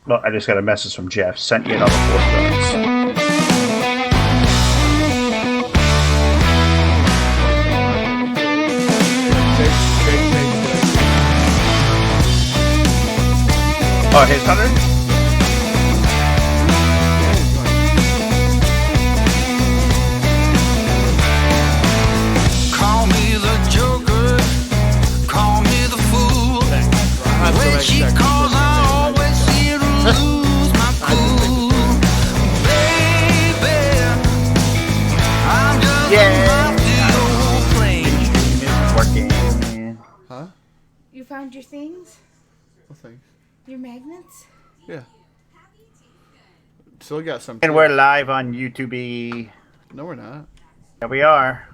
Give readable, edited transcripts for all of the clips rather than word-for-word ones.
Well, I just got a message from Jeff. Sent you another 4 points. Oh, his 100? Call me the Joker, call me the fool. When she calls, I always seem to lose my cool. Baby, I'm just off the old plane. Working. Huh? You found your things? What thing? Your magnets? Yeah. Still got some. And we're live on YouTube. No, we're not. Here we are.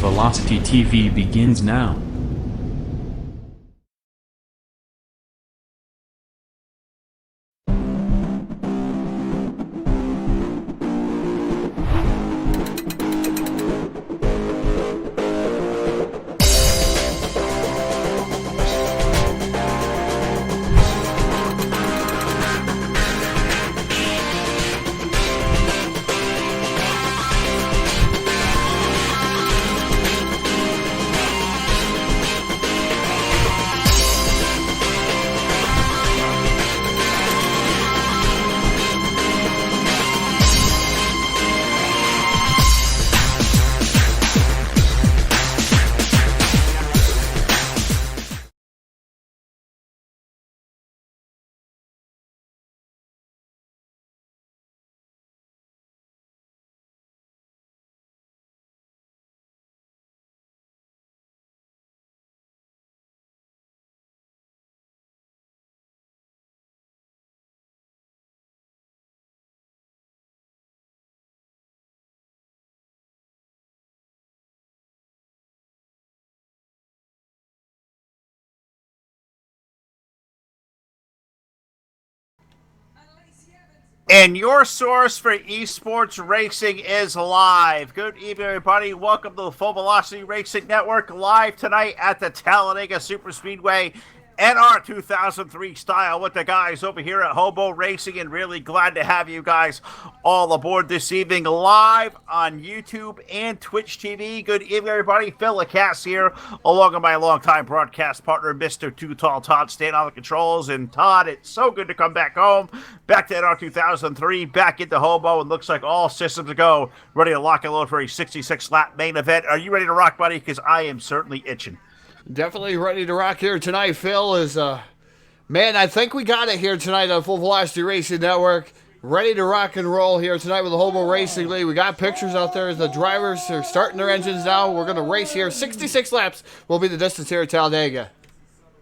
Velocity TV begins now. And your source for esports racing is live. Good evening, everybody. Welcome to the Full Velocity Racing Network, live tonight at the Talladega Superspeedway NR 2003 style with the guys over here at Hobo Racing, and really glad to have you guys all aboard this evening live on YouTube and Twitch TV. Good evening, everybody. Phil Lacasse here, along with my longtime broadcast partner, Mr. Too Tall Todd, staying on the controls. And Todd, it's so good to come back home, back to NR 2003, back into Hobo, and looks like all systems go, ready to lock and load for a 66-lap main event. Are you ready to rock, buddy? Because I am certainly itching. Definitely ready to rock here tonight. Phil is, man, I think we got it here tonight on Full Velocity Racing Network. Ready to rock and roll here tonight with the Hobo Racing League. We got pictures out there. The drivers are starting their engines now. We're going to race here. 66 laps will be the distance here at Talladega.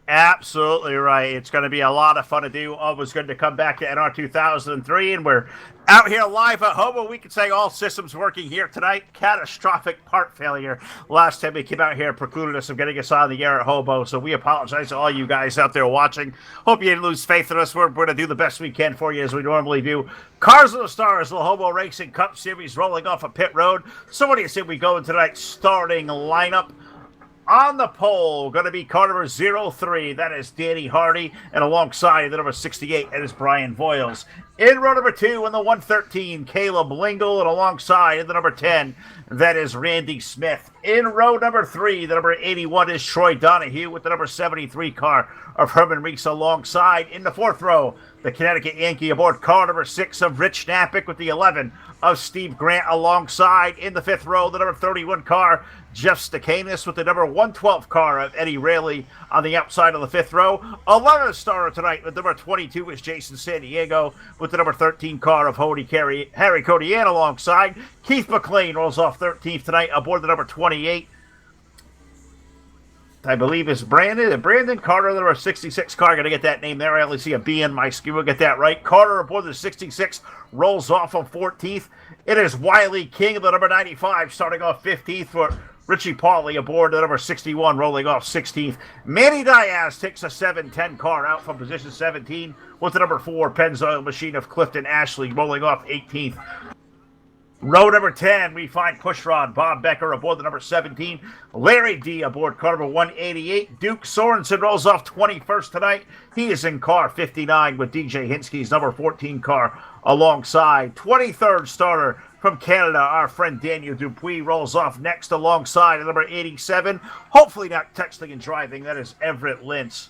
Absolutely right. It's going to be a lot of fun to do. Always good to come back to NR 2003, and we're out here live at Hobo. We can say all systems working here tonight. Catastrophic part failure last time we came out here precluded us from getting us on the air at Hobo, so we apologize to all you guys out there watching. Hope you didn't lose faith in us. We're going to do the best we can for you as we normally do. Cars of the Stars, the Hobo Racing Cup Series rolling off a pit road. So what do you say we go into tonight's starting lineup? On the pole, going to be car number 03. That is Danny Hardy. And alongside the number 68, that is Brian Voiles. In row number 2, in the 113, Caleb Lingle. And alongside in the number 10, that is Randy Smith. In row number 3, the number 81 is Troy Donahue with the number 73 car of Herman Reese alongside. In the 4th row, the Connecticut Yankee aboard car number 6 of Rich Knappick with the 11 of Steve Grant alongside. In the 5th row, the number 31 car, Jeff Stakanis with the number 112 car of Eddie Rayleigh on the outside of the 5th row. 11th starter tonight with number 22 is Jason San Diego with the number 13 car of Harry Codian alongside. Keith McLean rolls off 13th tonight aboard the number 28. I believe is Brandon Carter, the number 66 car. Got to get that name there. I only see a B in my screen. We'll get that right. Carter aboard the 66 rolls off on 14th. It is Wiley King, the number 95, starting off 15th for Richie Pauley aboard the number 61, rolling off 16th. Manny Diaz takes a 7-10 car out from position 17 with the number 4 Pennzoil Machine of Clifton Ashley rolling off 18th. Row number 10, we find Pushrod Bob Becker aboard the number 17. Larry D aboard car number 188. Duke Sorensen rolls off 21st tonight. He is in car 59 with DJ Hinsky's number 14 car alongside. 23rd starter from Canada, our friend Daniel Dupuis rolls off next alongside number 87. Hopefully not texting and driving. That is Everett Lintz.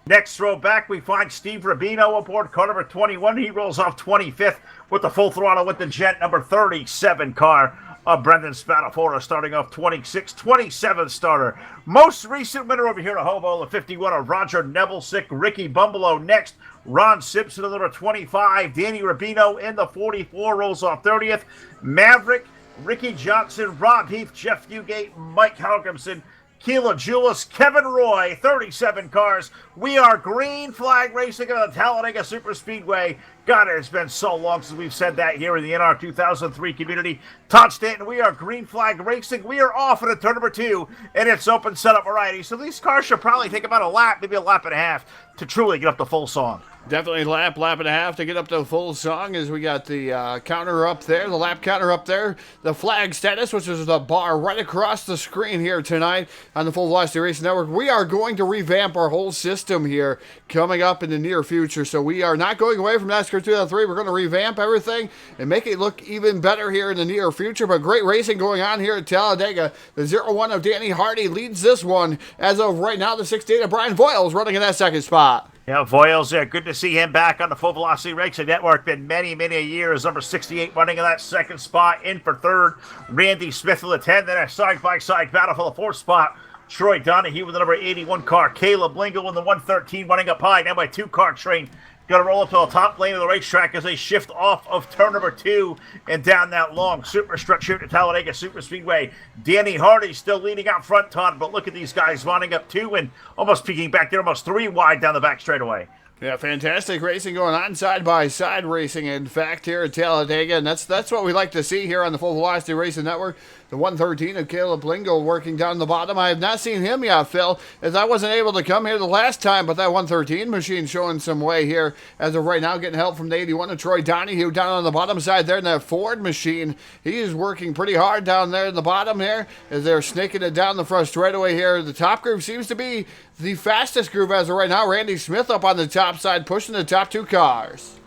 Next row back, we find Steve Rubino aboard car number 21. He rolls off 25th with the full throttle with the Jet number 37 car of Brendan Spadafora starting off 26th. 27th starter. Most recent winner over here at Hobo, the 51 of Roger Nebelsick. Ricky Bumbalo next. Ron Simpson, the number 25. Danny Rubino in the 44 rolls off 30th. Maverick, Ricky Johnson, Rob Heath, Jeff Fugate, Mike Halgrimson, Keela Julis, Kevin Roy, 37 cars. We are green flag racing on the Talladega Superspeedway God, it has been so long since we've said that here in the NR 2003 community. Todd Stanton, we are Green Flag Racing. We are off into turn number 2, and it's open setup variety. So these cars should probably take about a lap, maybe a lap and a half, to truly get up the full song. Definitely lap and a half to get up to the full song as we got the counter up there, the lap counter up there, the flag status, which is the bar right across the screen here tonight on the Full Velocity Racing Network. We are going to revamp our whole system here coming up in the near future. So we are not going away from NASCAR 2003. We're going to revamp everything and make it look even better here in the near future. But great racing going on here at Talladega. The 0-1 of Danny Hardy leads this one. As of right now, the 68 of Brian Voiles running in that second spot. Yeah, Voiles there. Good to see him back on the Full Velocity Racing Network. Been many, many years. Number 68 running in that second spot. In for third, Randy Smith with the 10. Then a side-by-side battle for the fourth spot. Troy Donahue with the number 81 car. Caleb Lingle in the 113 running up high. Now by two-car train. Going to roll up to the top lane of the racetrack as they shift off of turn number 2 and down that long super stretch here at Talladega Super Speedway. Danny Hardy still leading out front, Todd, but look at these guys lining up 2 and almost peeking back there, almost 3 wide down the back straightaway. Yeah, fantastic racing going on, side-by-side racing, in fact, here at Talladega, and that's what we like to see here on the Full Velocity Racing Network. The 113 of Caleb Lingle working down the bottom. I have not seen him yet, Phil, as I wasn't able to come here the last time, but that 113 machine showing some way here as of right now, getting help from the 81 of Troy Donahue down on the bottom side there in that Ford machine. He is working pretty hard down there in the bottom here as they're snaking it down the front straightaway here. The top group seems to be the fastest group as of right now. Randy Smith up on the top side, pushing the top 2 cars.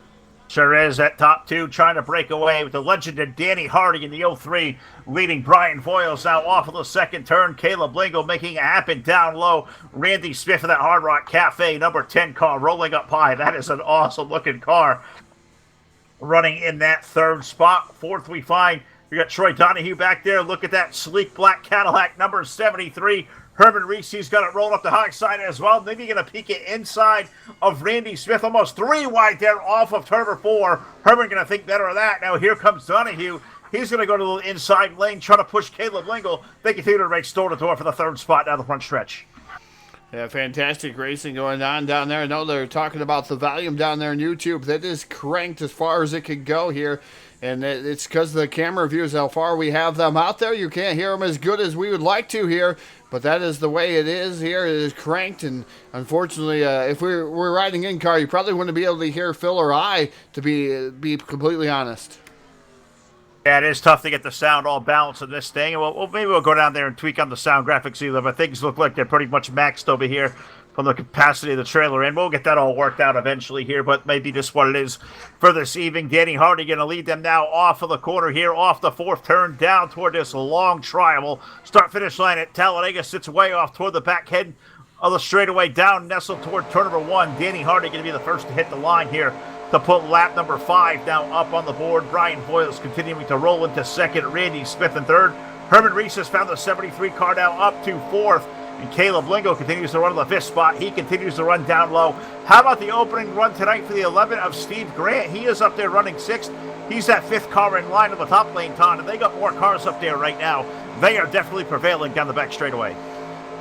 Sure is. That top 2 trying to break away with the legend of Danny Hardy in the 03, leading Brian Voiles now off of the second turn. Caleb Lingle making it happen down low. Randy Smith of that Hard Rock Cafe, number 10 car, rolling up high. That is an awesome looking car running in that third spot. Fourth we find, we got Troy Donahue back there. Look at that sleek black Cadillac, number 73. Herman Reese's got it rolled up the high side as well. Maybe going to peek it inside of Randy Smith. Almost 3 wide there off of turn number 4. Herman going to think better of that. Now here comes Donahue. He's going to go to the inside lane, trying to push Caleb Lingle. They continue to race door to door for the third spot down the front stretch. Yeah, fantastic racing going on down there. I know they're talking about the volume down there on YouTube. That is cranked as far as it can go here. And it's because of the camera views, how far we have them out there. You can't hear them as good as we would like to here. But that is the way it is here. It is cranked. And unfortunately, if we're riding in car, you probably wouldn't be able to hear Phil or I, to be completely honest. Yeah, it is tough to get the sound all balanced in this thing. Well, maybe we'll go down there and tweak on the sound graphics either, but things look like they're pretty much maxed over here from the capacity of the trailer, and we'll get that all worked out eventually here, but maybe just what it is for this evening. Danny Hardy going to lead them now off of the corner here, off the fourth turn, down toward this long triangle. Start-finish line at Talladega sits way off toward the back head of the straightaway, down nestled toward turn number 1. Danny Hardy going to be the first to hit the line here to put lap number 5 now up on the board. Brian Voiles continuing to roll into second. Randy Smith in third. Herman Reese has found the 73 car now up to fourth. And Caleb Lingle continues to run to the fifth spot. He continues to run down low. How about the opening run tonight for the 11 of Steve Grant? He is up there running sixth. He's that fifth car in line on the top lane, Todd, and they got more cars up there right now. They are definitely prevailing down the back straightaway.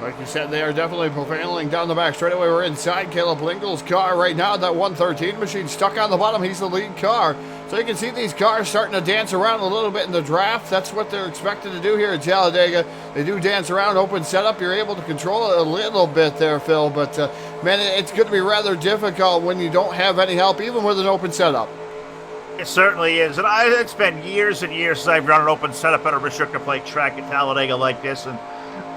Like you said, they are definitely prevailing down the back straightaway. We're inside Caleb Lingle's car right now. That 113 machine stuck on the bottom. He's the lead car. So you can see these cars starting to dance around a little bit in the draft. That's what they're expected to do here at Talladega. They do dance around, open setup. You're able to control it a little bit there, Phil. But, man, it's going to be rather difficult when you don't have any help, even with an open setup. It certainly is. And it's been years and years since I've run an open setup at a restrictor plate track at Talladega like this. And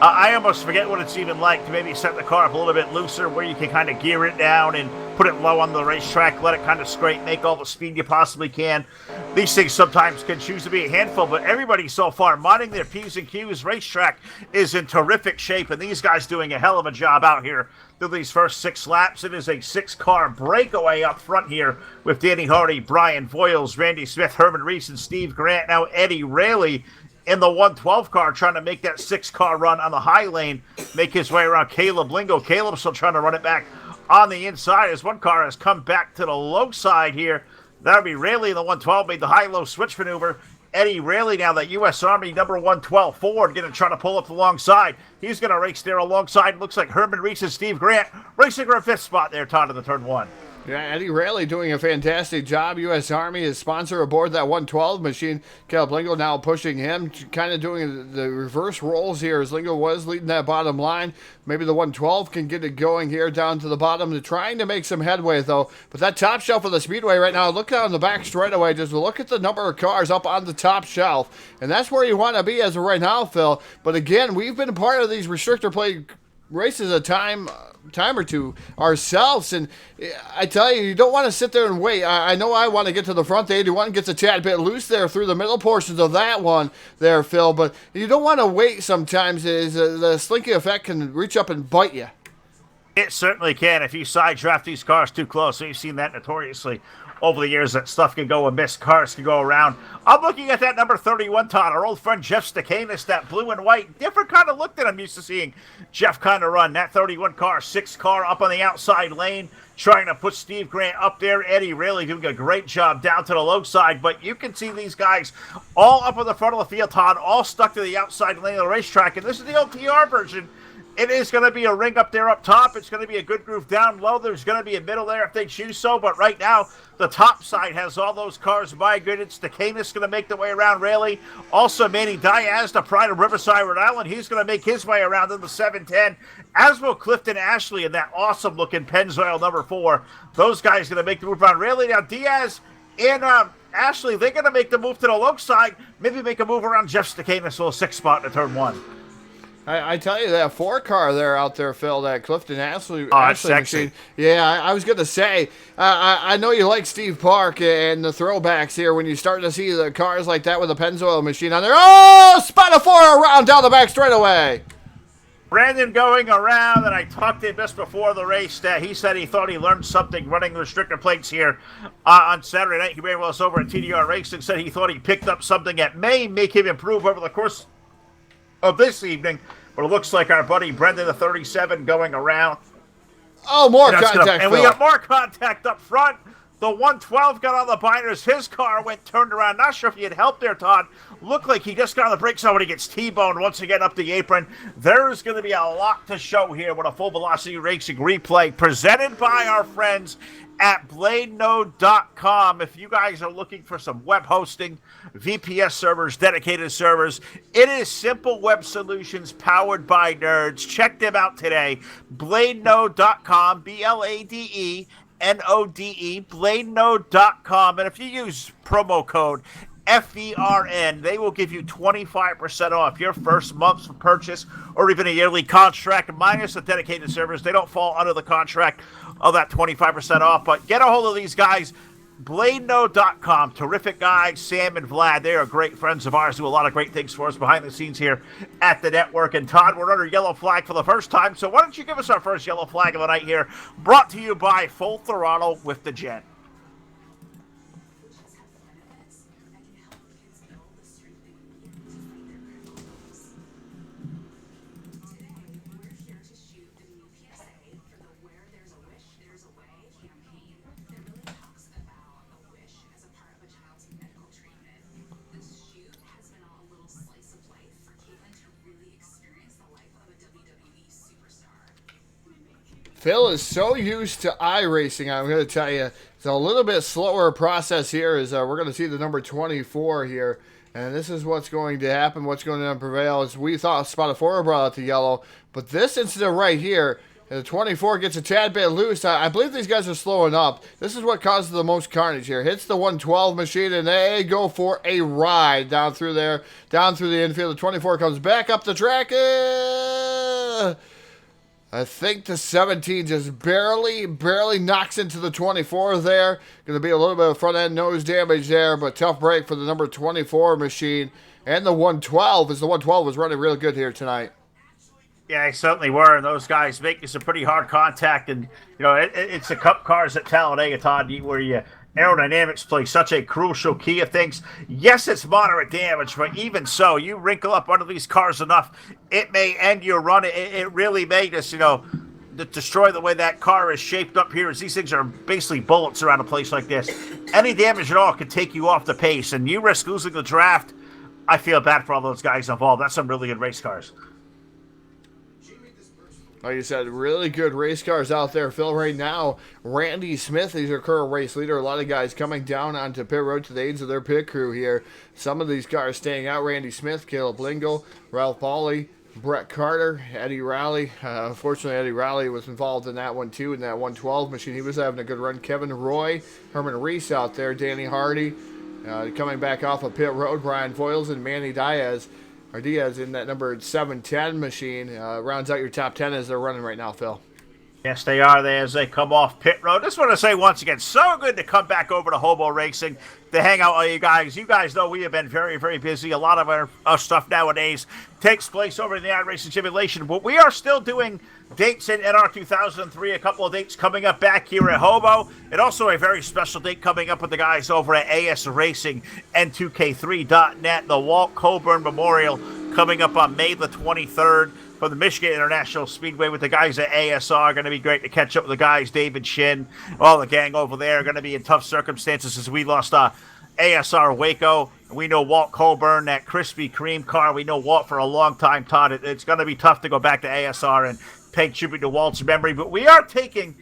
I almost forget what it's even like to maybe set the car up a little bit looser where you can kind of gear it down and put it low on the racetrack, let it kind of scrape, make all the speed you possibly can. These things sometimes can choose to be a handful, but everybody so far minding their P's and Q's. Racetrack is in terrific shape, and these guys doing a hell of a job out here through these first 6 laps. It is a 6-car breakaway up front here with Danny Hardy, Brian Voiles, Randy Smith, Herman Reese, and Steve Grant. Now Eddie Rayleigh in the 112 car trying to make that 6-car run on the high lane, make his way around Caleb Lingle. Caleb still trying to run it back on the inside as one car has come back to the low side here. That would be Rayleigh in the 112, made the high-low switch maneuver. Eddie Rayleigh now, that U.S. Army number 112 Ford, going to try to pull up the long side. He's going to race there alongside. Looks like Herman Reese and Steve Grant racing for a 5th spot there, Todd, in the turn 1. Yeah, Eddie Rayleigh doing a fantastic job. U.S. Army is sponsor aboard that 112 machine. Caleb Lingo now pushing him, kind of doing the reverse rolls here as Lingo was leading that bottom line. Maybe the 112 can get it going here down to the bottom. They're trying to make some headway, though. But that top shelf of the Speedway right now, look down the back straightaway. Just look at the number of cars up on the top shelf. And that's where you want to be as of right now, Phil. But again, we've been a part of these restrictor plate races a time or two ourselves, and I tell you, you don't want to sit there and wait. I know I want to get to the front. The 81 gets a tad bit loose there through the middle portions of that one there, Phil, but you don't want to wait sometimes. The slinky effect can reach up and bite you. It certainly can if you side draft these cars too close. We've seen that notoriously over the years, that stuff can go amiss, cars can go around. I'm looking at that number 31, Todd, our old friend Jeff Stakanis, that blue and white, different kind of look that I'm used to seeing Jeff kind of run. That 31 car, 6 car up on the outside lane, trying to put Steve Grant up there. Eddie really doing a great job down to the low side, but you can see these guys all up on the front of the field, Todd, all stuck to the outside lane of the racetrack, and this is the OTR version. It is going to be a ring up there up top. It's going to be a good groove down low. There's going to be a middle there if they choose so. But right now, the top side has all those cars migrated. Stakanis going to make the way around Rayleigh. Also, Manny Diaz, the pride of Riverside, Rhode Island. He's going to make his way around in the 710. As will Clifton Ashley in that awesome-looking Pennzoil number 4. Those guys going to make the move around Rayleigh. Now, Diaz and Ashley, they're going to make the move to the low side. Maybe make a move around Jeff Stakanis, a little 6 spot in turn 1. I tell you, that 4 car there out there, Phil, that Clifton Ashley sexy machine. Yeah, I was going to say, I know you like Steve Park and the throwbacks here when you start to see the cars like that with a Pennzoil machine on there. Oh, spot a 4 around down the back straightaway. Brandon going around, and I talked to him just before the race. He said he thought he learned something running the restrictor plates here on Saturday night. He ran with us over at TDR Racing, said he thought he picked up something that may make him improve over the course of this evening, but it looks like our buddy Brendan, the 37, going around. Oh, more contact, and we got more contact up front. The 112 got on the binders. His car went turned around. Not sure if he had help there, Todd. Looked like he just got on the brakes. Somebody gets T-boned once again up the apron. There's going to be a lot to show here with a Full Velocity Racing replay presented by our friends at BladeNode.com. If you guys are looking for some web hosting, VPS servers, dedicated servers, it is simple web solutions powered by nerds. Check them out today. BladeNode.com, BladeNode, BladeNode.com. And if you use promo code FVRN, they will give you 25% off your first month's purchase or even a yearly contract, minus the dedicated servers. They don't fall under the contract of that 25% off, but get a hold of these guys. BladeNode.com, terrific guys, Sam and Vlad. They are great friends of ours, do a lot of great things for us behind the scenes here at the network. And Todd, we're under yellow flag for the first time, so why don't you give us our first yellow flag of the night here, brought to you by Full Throttle with the Gen. Phil is so used to iRacing, I'm going to tell you, it's a little bit slower process here as we're going to see the number 24 here. And this is what's going to happen, what's going to prevail. As we thought Spot 4 brought out the yellow, but this incident right here, the 24 gets a tad bit loose. I believe these guys are slowing up. This is what causes the most carnage here. Hits the 112 machine, and they go for a ride down through there, down through the infield. The 24 comes back up the track. I think the 17 just barely knocks into the 24 there. Going to be a little bit of front-end nose damage there, but tough break for the number 24 machine. And the 112, as the 112 was running real good here tonight. Yeah, they certainly were, and those guys making some pretty hard contact. And, you know, it's the Cup cars at Talladega, Todd, where aerodynamics play such a crucial key of things. Yes, it's moderate damage, but even so, you wrinkle up one of these cars enough, it may end your run. It really may just, destroy the way that car is shaped up here, as these things are basically bullets around a place like this. Any damage at all could take you off the pace, and you risk losing the draft. I feel bad for all those guys involved. That's some really good race cars. Like you said, really good race cars out there, Phil. Right now, Randy Smith is your current race leader. A lot of guys coming down onto pit road to the aids of their pit crew here. Some of these cars staying out. Randy Smith, Caleb Lingle, Ralph Pauley, Brett Carter, Eddie Rowley. Unfortunately, Eddie Rowley was involved in that one too, in that 112 machine. He was having a good run. Kevin Roy, Herman Reese out there, Danny Hardy. Coming back off of pit road, Brian Foyles and Manny Diaz in that number 710 machine. Rounds out your top 10 as they're running right now, Phil. Yes, they are there as they come off pit road. Just want to say once again, so good to come back over to Hobo Racing to hang out with you guys. You guys know we have been very, very busy. A lot of our stuff nowadays takes place over in the iRacing Simulation, but we are still doing dates in NR 2003, a couple of dates coming up back here at Hobo, and also a very special date coming up with the guys over at AS Racing, N2K3.net, the Walt Coburn Memorial coming up on May the 23rd. From the Michigan International Speedway with the guys at ASR. Going to be great to catch up with the guys, David Shin, all the gang over there. Going to be in tough circumstances as we lost ASR Waco. We know Walt Coburn, that Krispy Kreme car. We know Walt for a long time, Todd. It's going to be tough to go back to ASR and pay tribute to Walt's memory, but we are taking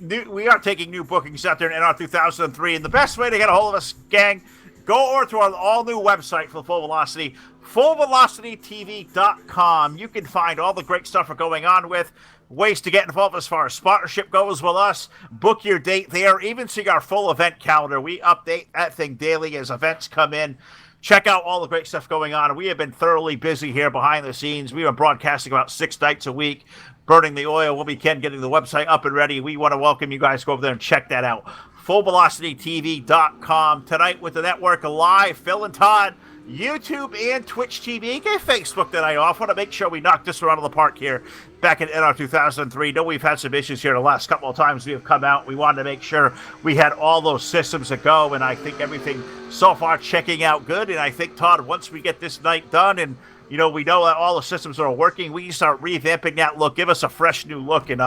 new bookings out there in NR 2003, and the best way to get a hold of us, gang, go over to our all-new website for the Full Velocity, FullVelocityTV.com. You can find all the great stuff we're going on with, ways to get involved as far as sponsorship goes with us, book your date there, even see our full event calendar. We update that thing daily as events come in. Check out all the great stuff going on. We have been thoroughly busy here behind the scenes. We are broadcasting about 6 nights a week, burning the oil when we can, getting the website up and ready. We want to welcome you guys to go over there and check that out. FullVelocityTV.com. Tonight with the network live, Phil and Todd, YouTube and Twitch TV. Get Facebook tonight off. Want to make sure we knock this one out of the park here back in NR 2003. Know we've had some issues here the last couple of times we have come out. We wanted to make sure we had all those systems to go, and I think everything so far checking out good. And I think, Todd, once we get this night done and we know that all the systems are working, we can start revamping that look, give us a fresh new look, and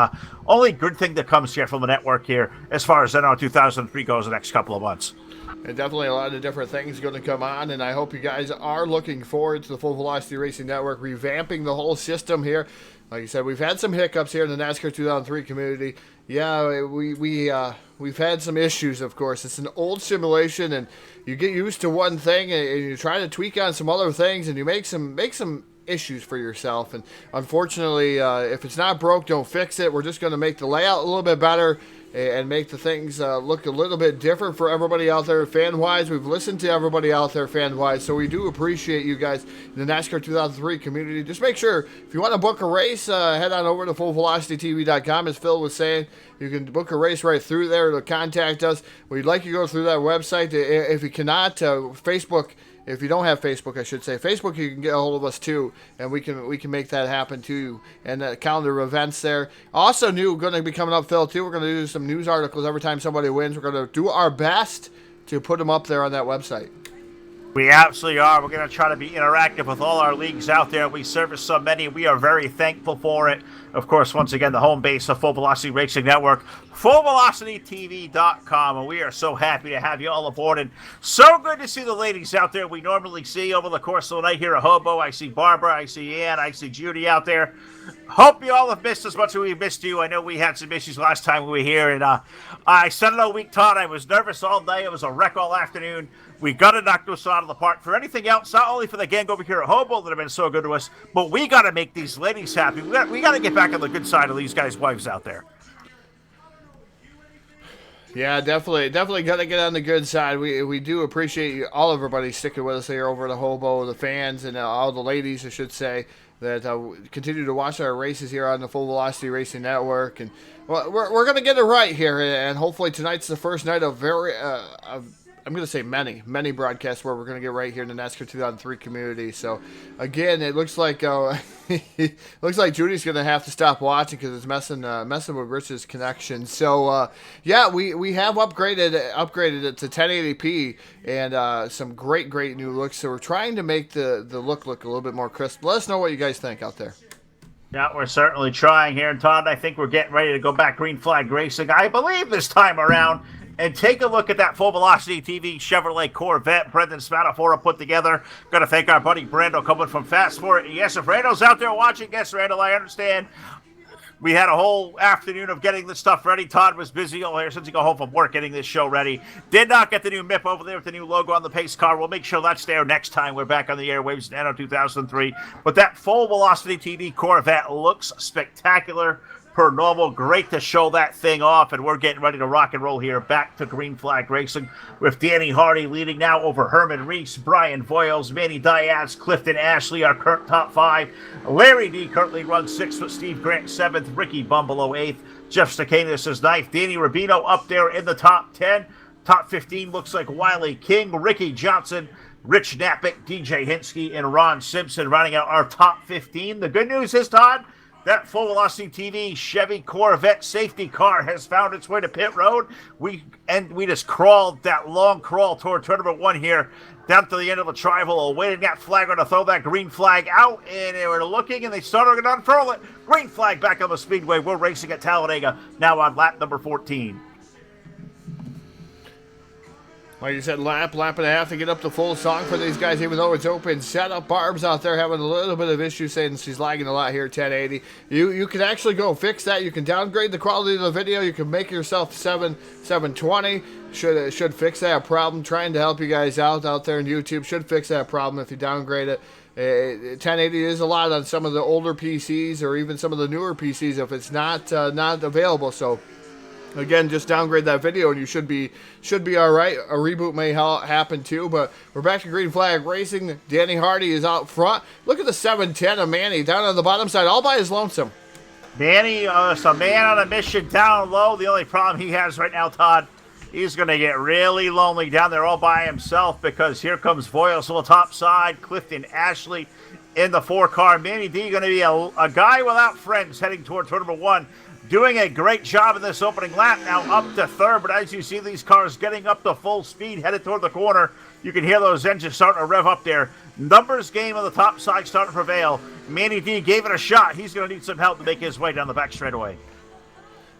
only good thing that comes here from the network here as far as NR 2003 goes the next couple of months. And definitely a lot of different things going to come on, and I hope you guys are looking forward to the Full Velocity Racing Network revamping the whole system here. Like you said, we've had some hiccups here in the NASCAR 2003 community. Yeah, we've had some issues, of course. It's an old simulation, and you get used to one thing, and you try to tweak on some other things, and you make some issues for yourself. And unfortunately, if it's not broke, don't fix it. We're just going to make the layout a little bit better and make the things look a little bit different for everybody out there fan-wise. We've listened to everybody out there fan-wise, so we do appreciate you guys in the NASCAR 2003 community. Just make sure, if you want to book a race, head on over to FullVelocityTV.com. As Phil was saying, you can book a race right through there to contact us. We'd like you to go through that website. If you cannot, Facebook. If you don't have Facebook, I should say, Facebook, you can get a hold of us too, and we can make that happen too. And the calendar of events there. Also going to be coming up, Phil, too. We're going to do some news articles every time somebody wins. We're going to do our best to put them up there on that website. We absolutely are. We're going to try to be interactive with all our leagues out there. We service so many. We are very thankful for it. Of course, once again, the home base of Full Velocity Racing Network, FullVelocityTV.com, and we are so happy to have you all aboard. And so good to see the ladies out there we normally see over the course of the night here at Hobo. I see Barbara, I see Ann, I see Judy out there. Hope you all have missed as much as we missed you. I know we had some issues last time we were here, and I said it all week, Todd. I was nervous all day. It was a wreck all afternoon. We got to knock this out of the park. For anything else, not only for the gang over here at Hobo that have been so good to us, but we got to make these ladies happy. We got to get back on the good side of these guys' wives out there. Yeah, definitely got to get on the good side. We do appreciate you, all everybody sticking with us here over at the Hobo, the fans, and all the ladies, I should say, that continue to watch our races here on the Full Velocity Racing Network. And well, we're going to get it right here, and hopefully tonight's the first night of I'm going to say many broadcasts where we're going to get right here in the NASCAR 2003 community. So, again, it looks like Judy's going to have to stop watching because it's messing with Rich's connection. So, yeah, we have upgraded it to 1080p and some great new looks. So we're trying to make the look a little bit more crisp. Let us know what you guys think out there. Yeah, we're certainly trying here. And, Todd, I think we're getting ready to go back green flag racing, I believe, this time around. And take a look at that Full Velocity TV Chevrolet Corvette Brendan Spadafora put together. Going to thank our buddy Brando coming from Fast Sport. Yes, if Randall's out there watching, yes, Randall, I understand. We had a whole afternoon of getting this stuff ready. Todd was busy all here since he got home from work getting this show ready. Did not get the new MIP over there with the new logo on the pace car. We'll make sure that's there next time we're back on the airwaves in Anno 2003. But that full velocity TV Corvette looks spectacular. Per normal, great to show that thing off, and we're getting ready to rock and roll here. Back to Green Flag Racing with Danny Hardy leading now over Herman Reese, Brian Voiles, Manny Diaz, Clifton Ashley, our current top 5. Larry D currently runs 6th with Steve Grant 7th, Ricky Bumbleow 8th, Jeff Stakanis is 9th, Danny Rubino up there in the top 10. Top 15 looks like Wiley King, Ricky Johnson, Rich Knappich, DJ Hinsky, and Ron Simpson rounding out our top 15. The good news is, Todd, that full velocity TV Chevy Corvette safety car has found its way to pit road. We just crawled that long crawl toward turn number 1 here, down to the end of the tri-oval, awaiting that flagger to throw that green flag out, and they were looking, and they started to unfurl it. Green flag back on the speedway. We're racing at Talladega, now on lap number 14. Like you said, lap and a half to get up to full song for these guys, even though it's open setup. Barb's out there having a little bit of issue, saying she's lagging a lot here at 1080. You can actually go fix that. You can downgrade the quality of the video. You can make yourself 720. Should fix that problem. Trying to help you guys out there on YouTube. Should fix that problem if you downgrade it. 1080 is a lot on some of the older PCs or even some of the newer PCs if it's not available. So again, just downgrade that video and you should be all right. A reboot may happen too, but we're back to Green Flag Racing. Danny Hardy is out front. Look at the 710 of Manny down on the bottom side, all by his lonesome. Manny is a man on a mission down low. The only problem he has right now, Todd, he's going to get really lonely down there all by himself because here comes Voiles on the top side, Clifton Ashley in the 4-car. Manny D going to be a guy without friends heading toward turn number 1. Doing a great job in this opening lap, now up to 3rd, but as you see these cars getting up to full speed, headed toward the corner, you can hear those engines starting to rev up there. Numbers game on the top side starting to prevail. Manny D gave it a shot. He's going to need some help to make his way down the back straightaway.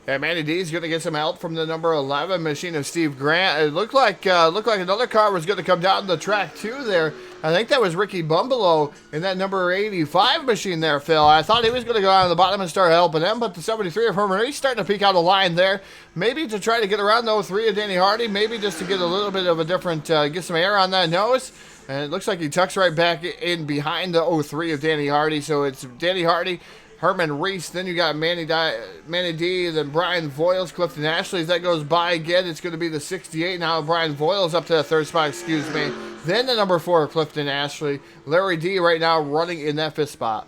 Yeah, Manny D is going to get some help from the number 11 machine of Steve Grant. It looked like another car was going to come down the track too there. I think that was Ricky Bumbleow in that number 85 machine there, Phil. I thought he was going to go on the bottom and start helping them, but the 73 of Herman, he's starting to peek out a line there. Maybe to try to get around the 03 of Danny Hardy, maybe just to get a little bit of a different, get some air on that nose. And it looks like he tucks right back in behind the 03 of Danny Hardy. So it's Danny Hardy, Herman Reese, then you got Manny D, then Brian Voiles, Clifton Ashley. As that goes by again, it's going to be the 68 now. Brian Voiles up to the 3rd spot, excuse me. Then the number 4, Clifton Ashley. Larry D right now running in that 5th spot.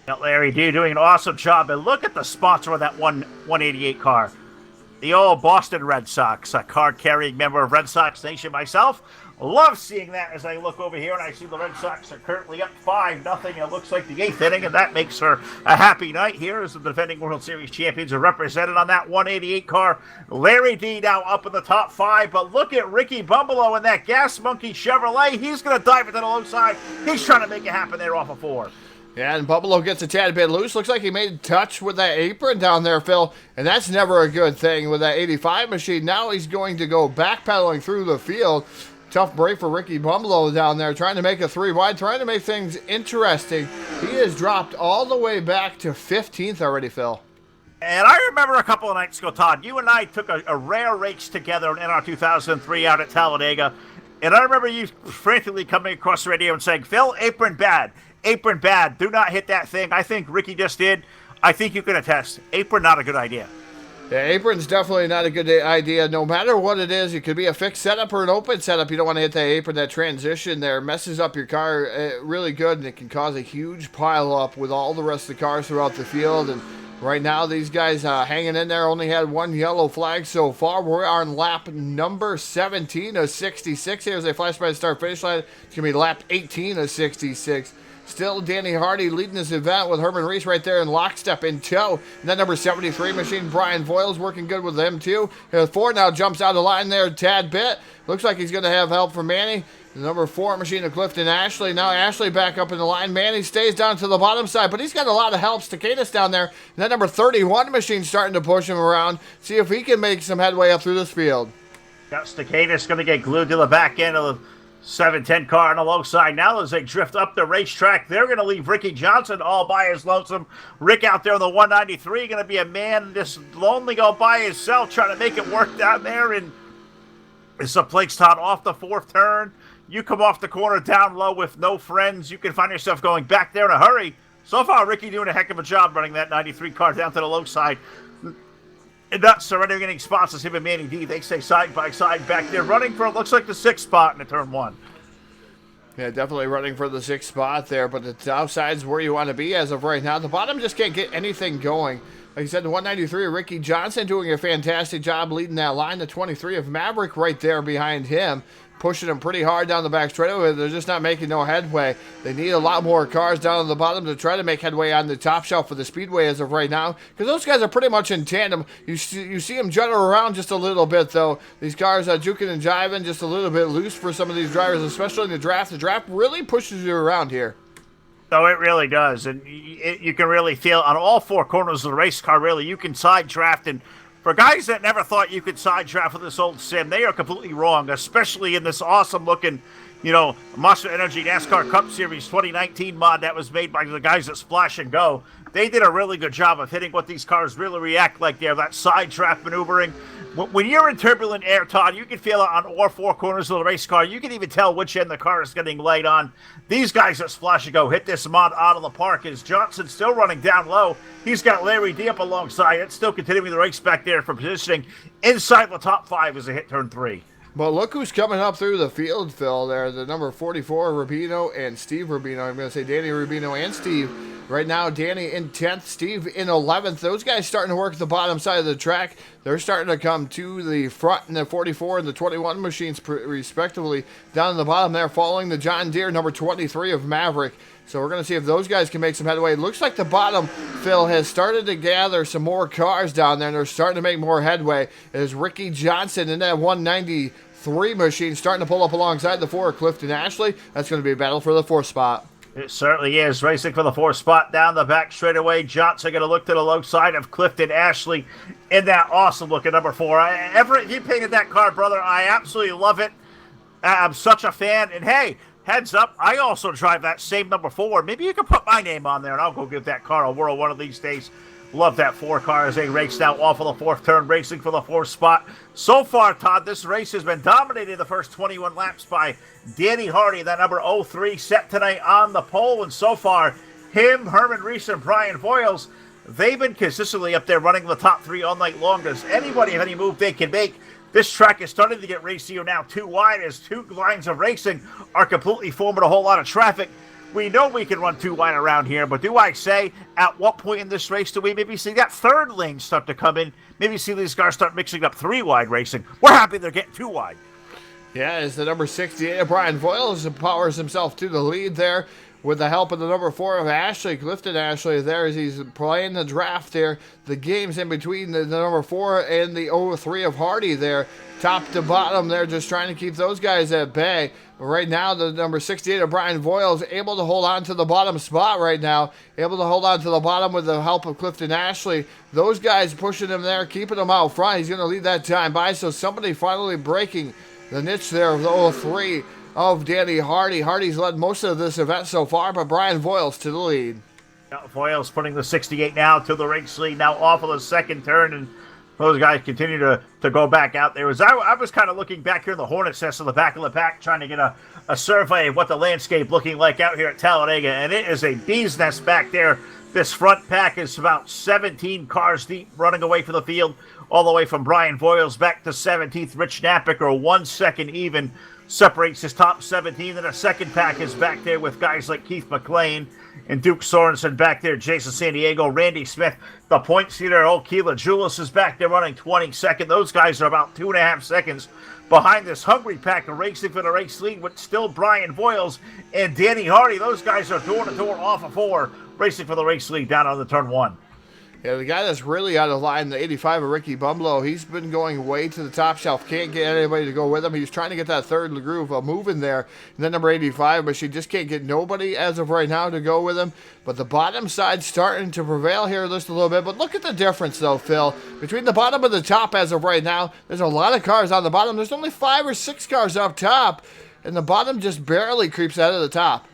Now, Larry D doing an awesome job. And look at the sponsor of that 188 car. The old Boston Red Sox, a card-carrying member of Red Sox Nation myself. Love seeing that as I look over here and I see the Red Sox are currently up 5-0. It looks like the 8th inning, and that makes for a happy night here as the defending World Series champions are represented on that 188 car. Larry D now up in the top 5, but look at Ricky Bumbleow in that Gas Monkey Chevrolet. He's going to dive into the low side. He's trying to make it happen there off of 4. Yeah, and Bumbleow gets a tad bit loose. Looks like he made touch with that apron down there, Phil, and that's never a good thing with that 85 machine. Now he's going to go backpedaling through the field. Tough break for Ricky Bumbleow down there, trying to make a 3 wide, trying to make things interesting. He has dropped all the way back to 15th already, Phil. And I remember a couple of nights ago, Todd, you and I took a rare race together in our 2003 out at Talladega. And I remember you frantically coming across the radio and saying, Phil, apron bad, do not hit that thing. I think Ricky just did. I think you can attest. Apron, not a good idea. Yeah, apron's definitely not a good idea. No matter what it is, it could be a fixed setup or an open setup. You don't want to hit that apron. That transition there messes up your car really good, and it can cause a huge pile up with all the rest of the cars throughout the field. And right now, these guys hanging in there only had 1 yellow flag so far. We're on lap number 17 of 66 here as they flash by the start-finish line. It's going to be lap 18 of 66. Still Danny Hardy leading this event with Herman Reese right there in lockstep in tow. And that number 73 machine, Brian Voiles, working good with him too. 4 now jumps out of the line there a tad bit. Looks like he's going to have help from Manny. The number 4 machine of Clifton Ashley. Now Ashley back up in the line. Manny stays down to the bottom side, but he's got a lot of help. Stakanis down there. And that number 31 machine starting to push him around. See if he can make some headway up through this field. Got Stakanis going to get glued to the back end of the 710 car on the low side. Now as they drift up the racetrack, they're going to leave Ricky Johnson all by his lonesome. Rick out there on the 193, going to be a man just lonely all by himself, trying to make it work down there. And it's a Blake's Todd off the fourth turn. You come off the corner down low with no friends. You can find yourself going back there in a hurry. So far, Ricky doing a heck of a job running that 93 car down to the low side. And not surrendering any spots as him and Manny D. They stay side by side back there, running for, it looks like, the 6th spot in the turn 1. Yeah, definitely running for the 6th spot there, but the outside's where you want to be as of right now. The bottom just can't get anything going. Like I said, the 193 of Ricky Johnson doing a fantastic job leading that line. The 23 of Maverick right there behind him, pushing him pretty hard down the back straightaway. They're just not making no headway. They need a lot more cars down on the bottom to try to make headway on the top shelf for the speedway as of right now, because those guys are pretty much in tandem. You see them juggle around just a little bit, though. These cars are juking and jiving just a little bit loose for some of these drivers, especially in the draft. The draft really pushes you around here. Oh, it really does. And you can really feel on all 4 corners of the race car, really, you can side draft. And for guys that never thought you could side draft with this old sim, they are completely wrong, especially in this awesome-looking, Monster Energy NASCAR Cup Series 2019 mod that was made by the guys at Splash and Go. They did a really good job of hitting what these cars really react like there, that side draft maneuvering. When you're in turbulent air, Todd, you can feel it on all 4 corners of the race car. You can even tell which end the car is getting laid on. These guys at Splash and Go hit this mod out of the park. As Johnson's still running down low, he's got Larry D up alongside it, still continuing the race back there for positioning inside the top 5 as they hit turn 3. But look who's coming up through the field, Phil, there. The number 44, Rubino, and Steve Rubino. I'm going to say Danny Rubino and Steve. Right now, Danny in 10th, Steve in 11th. Those guys starting to work the bottom side of the track. They're starting to come to the front in the 44 and the 21 machines, respectively. Down in the bottom there, following the John Deere, number 23 of Maverick. So we're going to see if those guys can make some headway. It looks like the bottom, Phil, has started to gather some more cars down there, and they're starting to make more headway. As Ricky Johnson in that 193 machine starting to pull up alongside the 4, Clifton Ashley. That's going to be a battle for the 4th spot. It certainly is. Racing for the 4th spot down the back straightaway. Johnson going to look to the low side of Clifton Ashley in that awesome-looking number 4. Everett, you painted that car, brother. I absolutely love it. I'm such a fan. And, hey, heads up, I also drive that same number 4. Maybe you can put my name on there, and I'll go give that car a whirl one of these days. Love that 4 car as they race now off of the 4th turn, racing for the 4th spot. So far, Todd, this race has been dominated the first 21 laps by Danny Hardy, that number 03, set tonight on the pole. And so far, him, Herman Reese, and Brian Voiles, they've been consistently up there running the top 3 all night long. Does anybody have any move they can make? This track is starting to get racier now, too wide, as 2 lines of racing are completely forming a whole lot of traffic. We know we can run 2 wide around here, but do I say, at what point in this race do we maybe see that 3rd lane start to come in? Maybe see these cars start mixing up 3 wide racing. We're happy they're getting 2 wide. Yeah, as the number 68 of Brian Voiles powers himself to the lead there with the help of the number 4 of Ashley, Clifton Ashley there as he's playing the draft there. The game's in between the number 4 and the 03 of Hardy there. Top to bottom there, just trying to keep those guys at bay. But right now, the number 68 of Brian Voiles able to hold on to the bottom spot right now. Able to hold on to the bottom with the help of Clifton Ashley. Those guys pushing him there, keeping him out front. He's going to lead that time by, so somebody finally breaking the niche there of the 03 of Danny Hardy. Hardy's led most of this event so far, but Brian Voiles to the lead. Voiles putting the 68 now to the race lead, now off of the 2nd turn, and those guys continue to go back out there. As I was kind of looking back here in the Hornets nest in the back of the pack, trying to get a survey of what the landscape looking like out here at Talladega, and it is a bee's nest back there. This front pack is about 17 cars deep, running away from the field, all the way from Brian Voiles back to 17th. Rich Knappicker, 1 second even, separates his top 17. And the 2nd pack is back there with guys like Keith McLean and Duke Sorensen back there, Jason San Diego, Randy Smith. The points leader, Keila Julis, is back there running 22nd. Those guys are about 2.5 seconds behind this hungry pack of racing for the race lead, with still Brian Voiles and Danny Hardy. Those guys are door-to-door off of 4, racing for the race lead down on the turn 1. Yeah, the guy that's really out of line, the 85 of Ricky Bumblow, he's been going way to the top shelf. Can't get anybody to go with him. He's trying to get that 3rd groove moving there. And then number 85, but she just can't get nobody as of right now to go with him. But the bottom side's starting to prevail here just a little bit. But look at the difference, though, Phil. Between the bottom and the top as of right now, there's a lot of cars on the bottom. There's only 5 or 6 cars up top. and the bottom just barely creeps out of the top.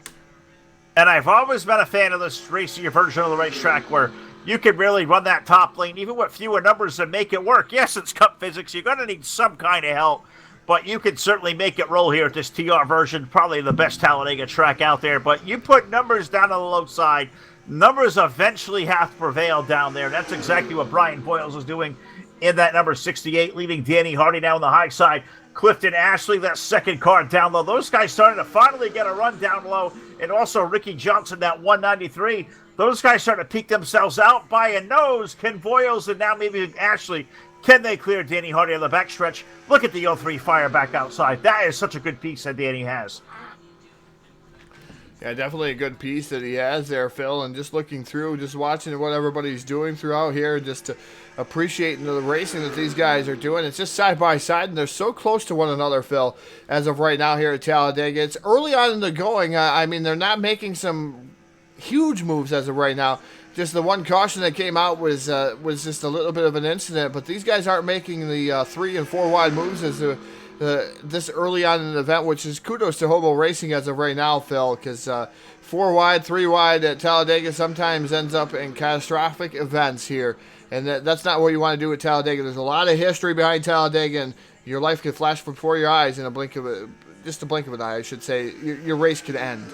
And I've always been a fan of this racier version of the racetrack where you can really run that top lane, even with fewer numbers, and make it work. Yes, it's cup physics. You're going to need some kind of help, but you can certainly make it roll here at this TR version. Probably the best Talladega track out there. But you put numbers down on the low side, numbers eventually have to prevail down there. That's exactly what Brian Boyles is doing in that number 68, leading Danny Hardy down the high side. Clifton Ashley, that second car down low. Those guys starting to finally get a run down low. And also Ricky Johnson, that 193. Those guys starting to peek themselves out by a nose. Ken Boyles and now maybe Ashley. Can they clear Danny Hardy on the backstretch? Look at the 03 fire back outside. That is such a good piece that Danny has. Yeah, definitely a good piece that he has there, Phil. And just looking through, just watching what everybody's doing throughout here, just to appreciating the racing that these guys are doing. It's just side by side, and they're so close to one another, Phil, as of right now here at Talladega. It's early on in the going. I mean, they're not making some huge moves as of right now. Just the one caution that came out was just a little bit of an incident, but these guys aren't making the 3 and 4 wide moves as this early on in the event, which is kudos to Hobo Racing as of right now, Phil, because 4 wide, 3 wide at Talladega sometimes ends up in catastrophic events here, and that's not what you want to do at Talladega. There's a lot of history behind Talladega, and your life could flash before your eyes in just a blink of an eye, I should say. Your race could end.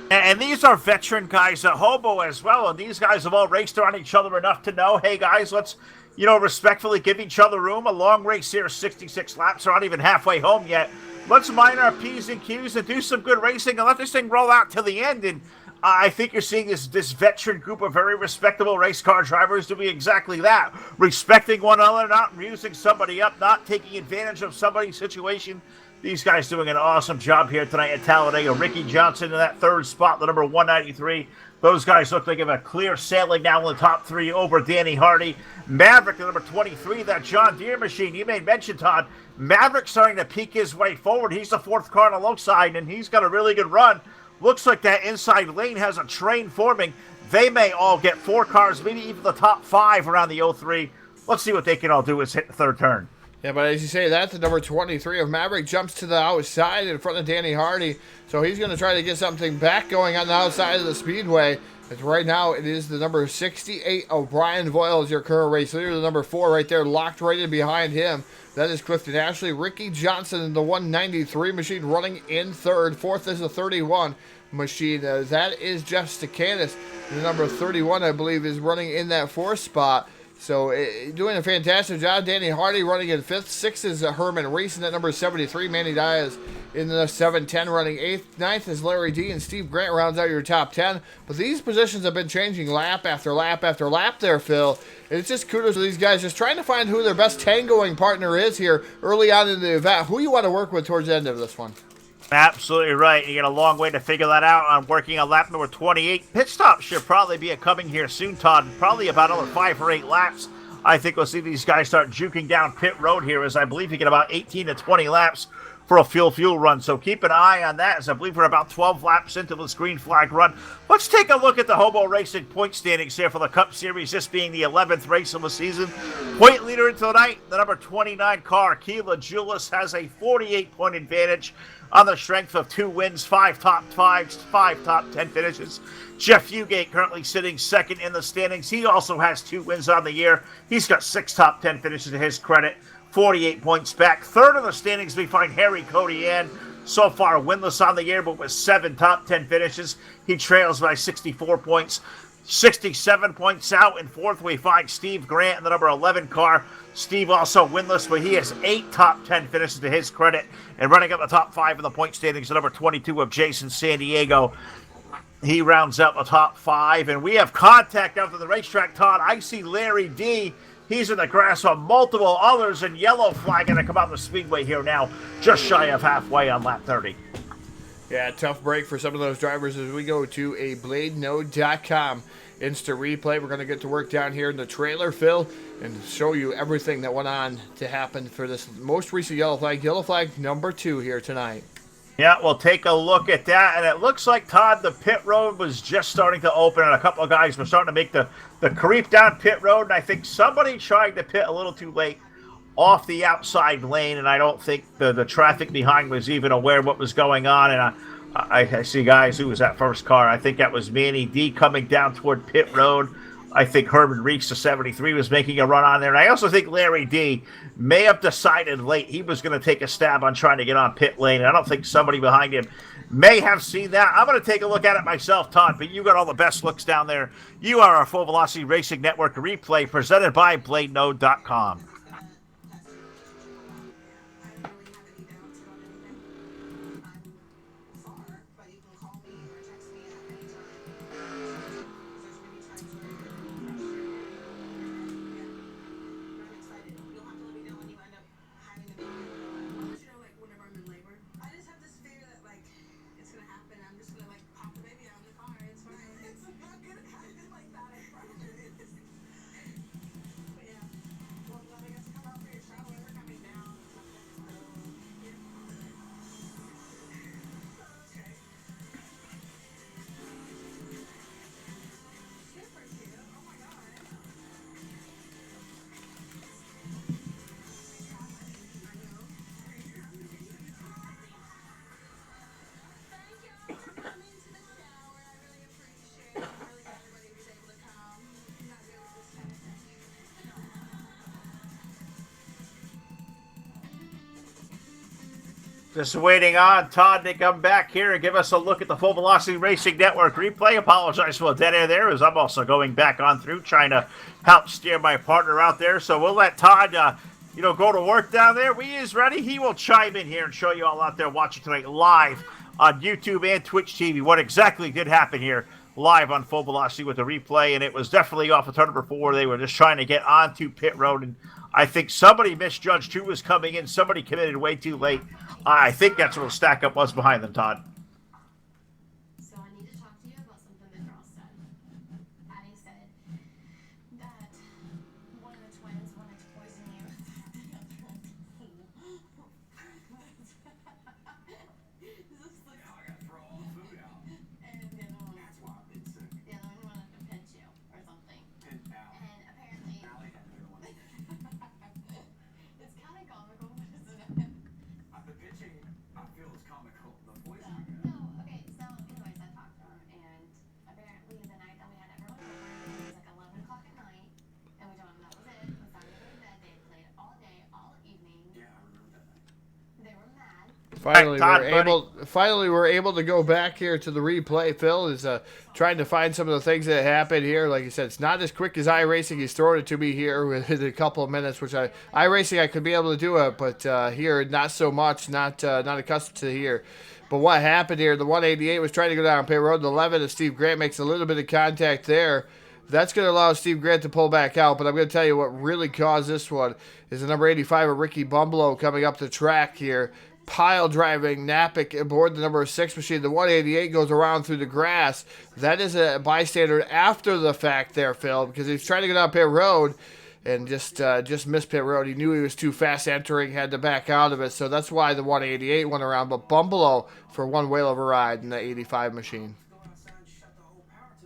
And these are veteran guys at Hobo as well, and these guys have all raced around each other enough to know, hey guys, let's, respectfully give each other room. A long race here, 66 laps, we're not even halfway home yet. Let's mind our P's and Q's and do some good racing and let this thing roll out to the end. And I think you're seeing this veteran group of very respectable race car drivers doing exactly that. Respecting one another, not using somebody up, not taking advantage of somebody's situation. These guys doing an awesome job here tonight at Talladega. Ricky Johnson in that third spot, the number 193. Those guys look like they have a clear sailing now in the top 3 over Danny Hardy. Maverick, the number 23, that John Deere machine. You made mention, Todd. Maverick starting to peek his way forward. He's the 4th car on the low side, and he's got a really good run. Looks like that inside lane has a train forming. They may all get 4 cars, maybe even the top 5 around the 03. Let's see what they can all do as hit the third turn. Yeah, but as you say that, the number 23 of Maverick jumps to the outside in front of Danny Hardy. So he's going to try to get something back going on the outside of the speedway. As right now, it is the number 68 of Brian Voiles, your current race leader. The number 4 right there, locked right in behind him. That is Clifton Ashley. Ricky Johnson, the 193 machine, running in third. 4th is the 31 machine. That is Jeff Stakanis. The number 31, I believe, is running in that 4th spot. So, doing a fantastic job. Danny Hardy running in 5th. 6th is Herman Reese in at number 73. Manny Diaz in the 7-10 running 8th. 9th is Larry D. And Steve Grant rounds out your top 10. But these positions have been changing lap after lap after lap there, Phil. And it's just kudos to these guys just trying to find who their best tangoing partner is here early on in the event. Who you want to work with towards the end of this one. Absolutely right. You got a long way to figure that out on working on lap number 28. Pit stop should probably be coming here soon, Todd. Probably about another 5 or 8 laps. I think we'll see these guys start juking down pit road here, as I believe you get about 18 to 20 laps for a fuel run. So keep an eye on that, as I believe we're about 12 laps into this green flag run. Let's take a look at the Hobo Racing point standings here for the Cup Series, this being the 11th race of the season. Point leader tonight, the number 29 car, Keila Julis, has a 48-point advantage on the strength of 2 wins, 5 top 5s, 5 top 10 finishes. Jeff Fugate currently sitting second in the standings. He also has 2 wins on the year. He's got 6 top 10 finishes to his credit, 48 points back. Third in the standings, we find Harry Codian, so far winless on the year, but with 7 top 10 finishes. He trails by 64 points. 67 points out. In 4th, we find Steve Grant in the number 11 car. Steve also winless, but he has 8 top 10 finishes to his credit. And running up the top 5 in the point standings, the number 22 of Jason San Diego. He rounds out the top 5. And we have contact out to the racetrack, Todd. I see Larry D. He's in the grass on multiple others, and yellow flag going to come out the speedway here now, just shy of halfway on lap 30. Yeah, tough break for some of those drivers as we go to a BladeNode.com instant replay. We're going to get to work down here in the trailer, Phil, and show you everything that went on to happen for this most recent yellow flag number 2 here tonight. Yeah, we'll take a look at that, and it looks like, Todd, the pit road was just starting to open, and a couple of guys were starting to make the creep down pit road, and I think somebody tried to pit a little too late. off the outside lane, and I don't think the traffic behind was even aware what was going on. And I see guys, who was that first car? I think that was Manny D coming down toward pit road. I think Herman Reeks, the 73, was making a run on there. And I also think Larry D may have decided late he was going to take a stab on trying to get on pit lane. And I don't think somebody behind him may have seen that. I'm going to take a look at it myself, Todd, but you got all the best looks down there. You are our Full Velocity Racing Network replay presented by BladeNode.com. Just waiting on Todd to come back here and give us a look at the Full Velocity Racing Network replay. Apologize for the dead air there, as I'm also going back on through, trying to help steer my partner out there. So we'll let Todd, go to work down there. He is ready. He will chime in here and show you all out there watching tonight live on YouTube and Twitch TV what exactly did happen here live on Full Velocity with the replay. And it was definitely off of turn number 4. They were just trying to get onto pit road, and I think somebody misjudged who was coming in. Somebody committed way too late. I think that's what the stack up was behind them, Todd. So I need to talk to you about something that Ross said. Addie said that one of the twins wanted to poison you. Now I gotta throw all the food out. And the other one, That's why I've been sick. the other one wanted to pinch you or something. And now, And apparently, Allie had another one. it's kind of comical, isn't it? The pitching, I feel, is comical. The voice, No, okay, so anyways, I talked to him, and apparently the night that we had everyone over, it was like 11 o'clock at night, and we told him that was it. It was time to go to bed. They had played all day, all evening. yeah, I remember that night. They were mad. Finally, we're able to go back here to the replay. Phil is trying to find some of the things that happened here. Like you said, it's not as quick as iRacing. He's throwing it to me here within a couple of minutes, which iRacing I could be able to do it, but here not so much. Not accustomed to here. But what happened here? The 188 was trying to go down pit road. The 11 and Steve Grant makes a little bit of contact there. That's going to allow Steve Grant to pull back out. But I'm going to tell you what really caused this one is the number 85 of Ricky Bumblow coming up the track here. Pile driving Napick aboard the number 6 machine. The 188 goes around through the grass. That is a bystander after the fact there, Phil, because he's trying to get down pit road and just missed pit road. He knew he was too fast entering, had to back out of it. So that's why the 188 went around. But Bumblow for one whale of a ride in the 85 machine.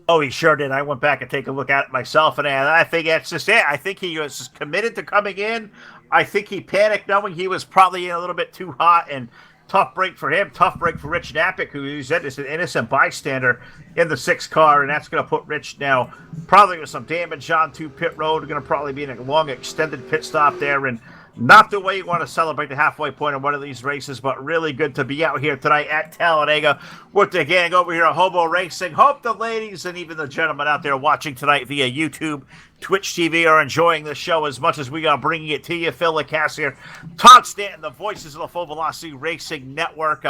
Oh, he sure did. I went back and take a look at it myself, and I think that's just it. I think he was committed to coming in. I think he panicked knowing he was probably a little bit too hot, and tough break for him. Tough break for Rich Napick, who you said is an innocent bystander in the 6 car, and that's going to put Rich now probably with some damage on to pit road. Going to probably be in a long extended pit stop there, and not the way you want to celebrate the halfway point of one of these races, but really good to be out here tonight at Talladega with the gang over here at Hobo Racing. Hope the ladies and even the gentlemen out there watching tonight via YouTube, Twitch TV are enjoying the show as much as we are bringing it to you. Phil Lacasse here, Todd Stanton, the voices of the Full Velocity Racing Network.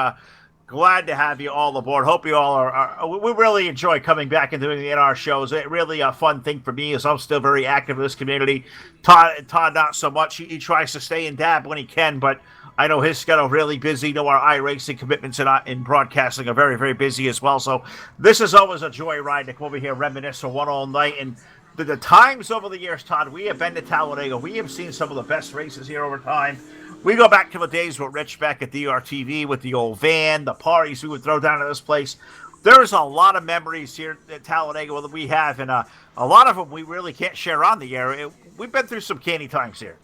Glad to have you all aboard. Hope you all are we really enjoy coming back and doing the NR shows. It really a fun thing for me as I'm still very active in this community. Todd not so much. He tries to stay in dab when he can, but I know his schedule really busy. You know, our iRacing commitments in broadcasting are very, very busy as well. So this is always a joyride to come over here, reminisce for one all night. And the times over the years, Todd, we have been to Talladega. We have seen some of the best races here over time. We go back to the days with Rich back at DRTV with the old van, the parties we would throw down at this place. There's a lot of memories here at Talladega that we have, and a lot of them we really can't share on the air. We've been through some candy times here.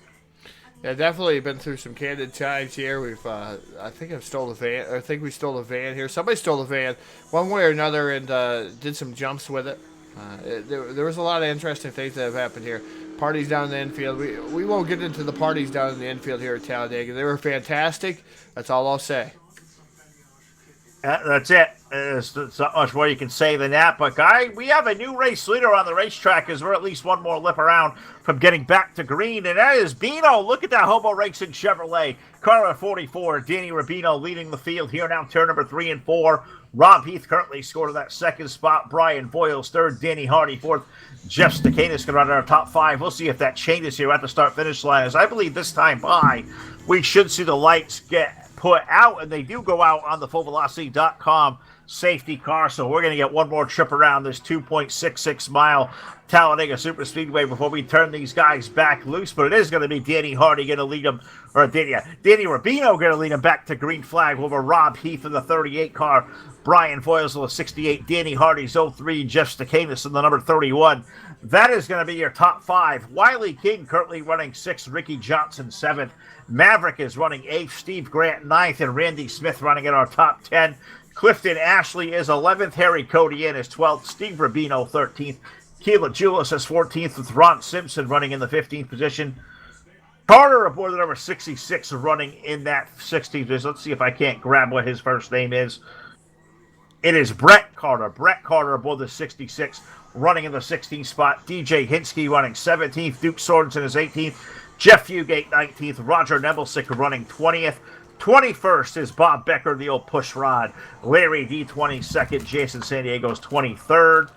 Yeah, definitely been through some candid times here. We've, I think we stole the van here. Somebody stole the van, one way or another, and did some jumps with it. There was a lot of interesting things that have happened here. Parties down in the infield. We won't get into the parties down in the infield here at Talladega. They were fantastic. That's all I'll say. That's it. There's not much more you can say than that. But, Guy, we have a new race leader on the racetrack as we're at least one more lip around from getting back to green, and that is Bino. Look at that Hobo Racing Chevrolet. Car at 44. Danny Rubino leading the field here now, turn number 3 and 4. Rob Heath currently scored in that second spot. Brian Voiles third. Danny Hardy fourth. Jeff Stakanis can run in our top 5. We'll see if that changes here at the start-finish line. As I believe this time by, we should see the lights get put out, and they do go out on the FullVelocity.com safety car. So we're going to get one more trip around this 2.66 mile Talladega Superspeedway before we turn these guys back loose. But it is going to be Danny Hardy going to lead them, or Danny Rubino going to lead them back to green flag over Rob Heath in the 38 car. Brian Voiles in the 68, Danny Hardy's 03, Jeff Stakanis in the number 31. That is going to be your top 5. Wiley King currently running 6th, Ricky Johnson 7th. Maverick is running 8th, Steve Grant 9th, and Randy Smith running in our top 10. Clifton Ashley is 11th, Harry Codian is 12th, Steve Rubino 13th, Keila Julis is 14th, with Ron Simpson running in the 15th position. Carter aboard the number 66 running in that 16th position. Let's see if I can't grab what his first name is. It is Brett Carter. Brett Carter aboard the 66 running in the 16th spot. DJ Hinsky running 17th, Duke Sorensen is 18th, Jeff Fugate 19th, Roger Nebelsick running 20th. 21st is Bob Becker, the old push rod. Larry D 22nd, Jason San Diego's 23rd.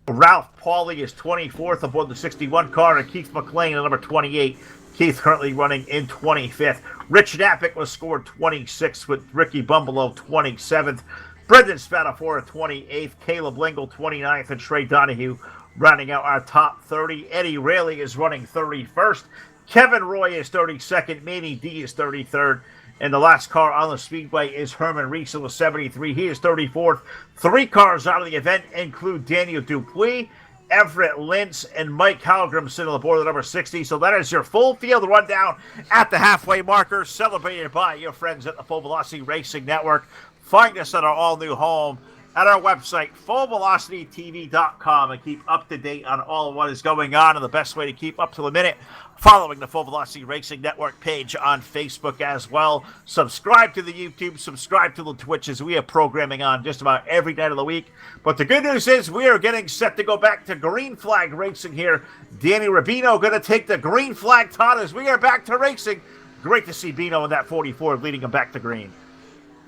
Ralph Pauly is 24th aboard the 61 car, and Keith McLean at number 28. Keith currently running in 25th. Rich Knappick was scored 26th with Ricky Bumbleow 27th. Brendan Spadafora 28th. Caleb Lingle 29th, and Trey Donahue rounding out our top 30. Eddie Rayleigh is running 31st. Kevin Roy is 32nd. Manny D is 33rd. And the last car on the speedway is Herman Reese with 73. He is 34th. 3 cars out of the event include Daniel Dupuis, Everett Lintz, and Mike Halgrimson aboard the number 60. So that is your full field rundown at the halfway marker, celebrated by your friends at the Full Velocity Racing Network. Find us at our all-new home at our website, FullVelocityTV.com, and keep up to date on all of what is going on. And the best way to keep up to the minute, following the Full Velocity Racing Network page on Facebook as well. Subscribe to the YouTube, subscribe to the Twitches. We have programming on just about every night of the week. But the good news is we are getting set to go back to green flag racing here. Danny Rubino going to take the green flag tot as we are back to racing. Great to see Bino in that 44 leading him back to green.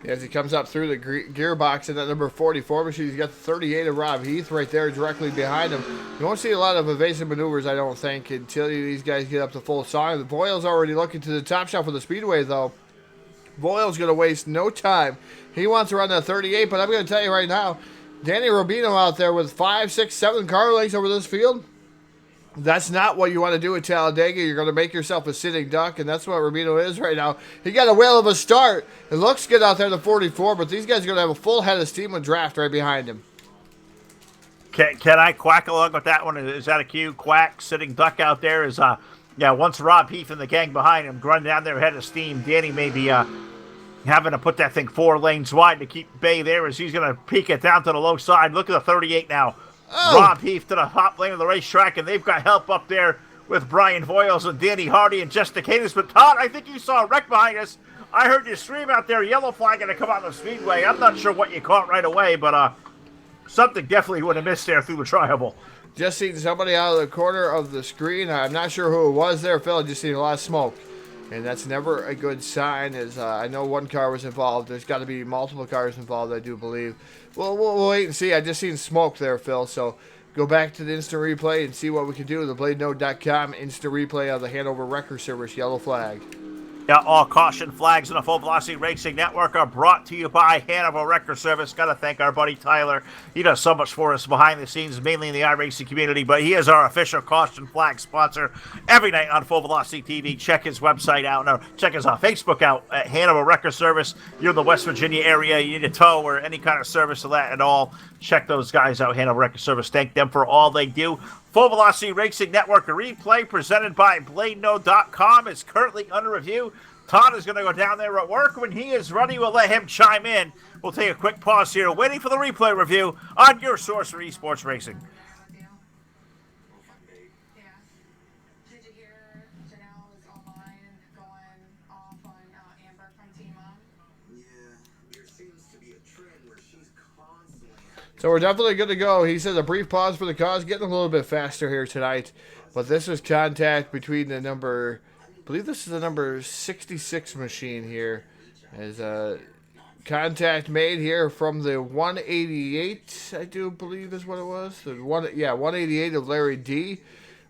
As he comes up through the gearbox in that number 44 machine, he's got the 38 of Rob Heath right there directly behind him. You won't see a lot of evasive maneuvers, I don't think, until these guys get up to full song. Voiles already looking to the top shot for the speedway, though. Voiles going to waste no time. He wants to run that 38, but I'm going to tell you right now, Danny Rubino out there with 5, 6, 7 car lengths over this field, that's not what you want to do at Talladega. You're going to make yourself a sitting duck, and that's what Rubino is right now. He got a whale of a start. It looks good out there in the 44, but these guys are going to have a full head of steam with draft right behind him. Can I quack along with that one? Is that a cue? Quack, sitting duck out there is, once Rob Heath and the gang behind him run down their head of steam, Danny may be having to put that thing 4 lanes wide to keep bay there as he's going to peek it down to the low side. Look at the 38 now. Oh. Rob Heath to the top lane of the racetrack, and they've got help up there with Brian Voiles and Danny Hardy and Jess Stakanis. But Todd, I think you saw a wreck behind us. I heard you scream out there, yellow flag going to come out the speedway. I'm not sure what you caught right away, but something definitely would have missed there through the tri-oval. Just seen somebody out of the corner of the screen. I'm not sure who it was there, Phil. I just seen a lot of smoke. And that's never a good sign, as I know one car was involved. There's got to be multiple cars involved, I do believe. Well, we'll wait and see. I just seen smoke there, Phil. So go back to the instant replay and see what we can do. The BladeNote.com instant replay of the Hanover Wrecker Service yellow flag. Yeah, all caution flags in the Full Velocity Racing Network are brought to you by Hanover Wrecker Service. Got to thank our buddy Tyler. He does so much for us behind the scenes, mainly in the iRacing community, but he is our official caution flag sponsor every night on Full Velocity TV. Check his website out. No, check his Facebook out at Hanover Wrecker Service. You're in the West Virginia area, you need a tow or any kind of service of that at all. Check those guys out, Hanover Wrecker Service. Thank them for all they do. Full Velocity Racing Network, a replay presented by BladeNode.com is currently under review. Todd is going to go down there at work. When he is ready, we'll let him chime in. We'll take a quick pause here, waiting for the replay review on your source for esports racing. Yeah. Did you hear Janelle is online going off on Amber from Team On? Yeah, there seems to be a trend where she's constantly. So we're definitely good to go. He says a brief pause for the cause, getting a little bit faster here tonight. But this was contact between the number, I believe this is the number 66 machine here. As contact made here from the 188, I do believe is what it was. The 188 of Larry D.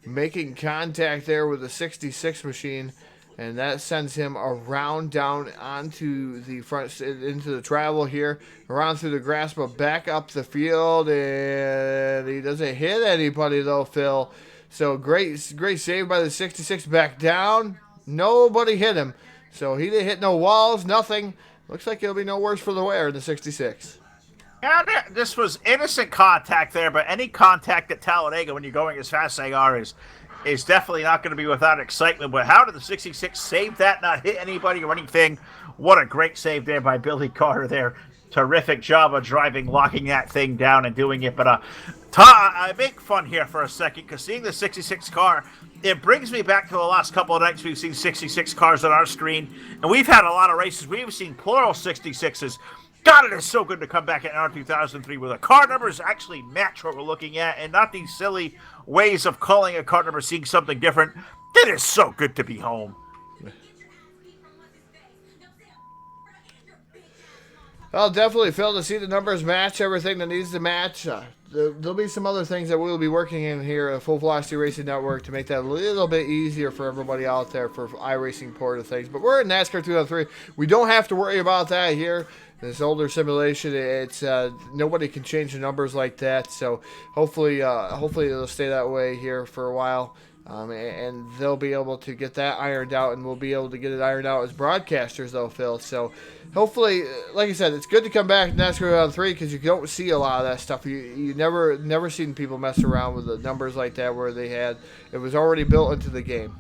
Making contact there with the 66 machine. And that sends him around down onto the front, into the travel here, around through the grass, but back up the field, and he doesn't hit anybody though, Phil. So great save by the 66, back down. Nobody hit him. So he didn't hit no walls, nothing. Looks like it'll be no worse for the wear in the 66. Yeah, this was innocent contact there, but any contact at Talladega when you're going as fast as they are is definitely not going to be without excitement. But how did the 66 save that, not hit anybody or anything? What a great save there by Billy Carter there. Terrific job of driving, locking that thing down and doing it. But I make fun here for a second, because seeing the 66 car, it brings me back to the last couple of nights we've seen 66 cars on our screen. And we've had a lot of races. We've seen plural 66s. God, it is so good to come back in R2003 where the car numbers actually match what we're looking at and not these silly ways of calling a car number, seeing something different. It is so good to be home. Well, definitely, Phil, to see the numbers match everything that needs to match. There'll be some other things that we'll be working in here at Full Velocity Racing Network to make that a little bit easier for everybody out there for iRacing port of things. But we're in NASCAR 2003. We don't have to worry about that here. This older simulation, it's nobody can change the numbers like that. So hopefully it'll stay that way here for a while. And they'll be able to get that ironed out, and we'll be able to get it ironed out as broadcasters, though, Phil. So, hopefully, like I said, it's good to come back to NASCAR Round 3 because you don't see a lot of that stuff. You never seen people mess around with the numbers like that where it was already built into the game.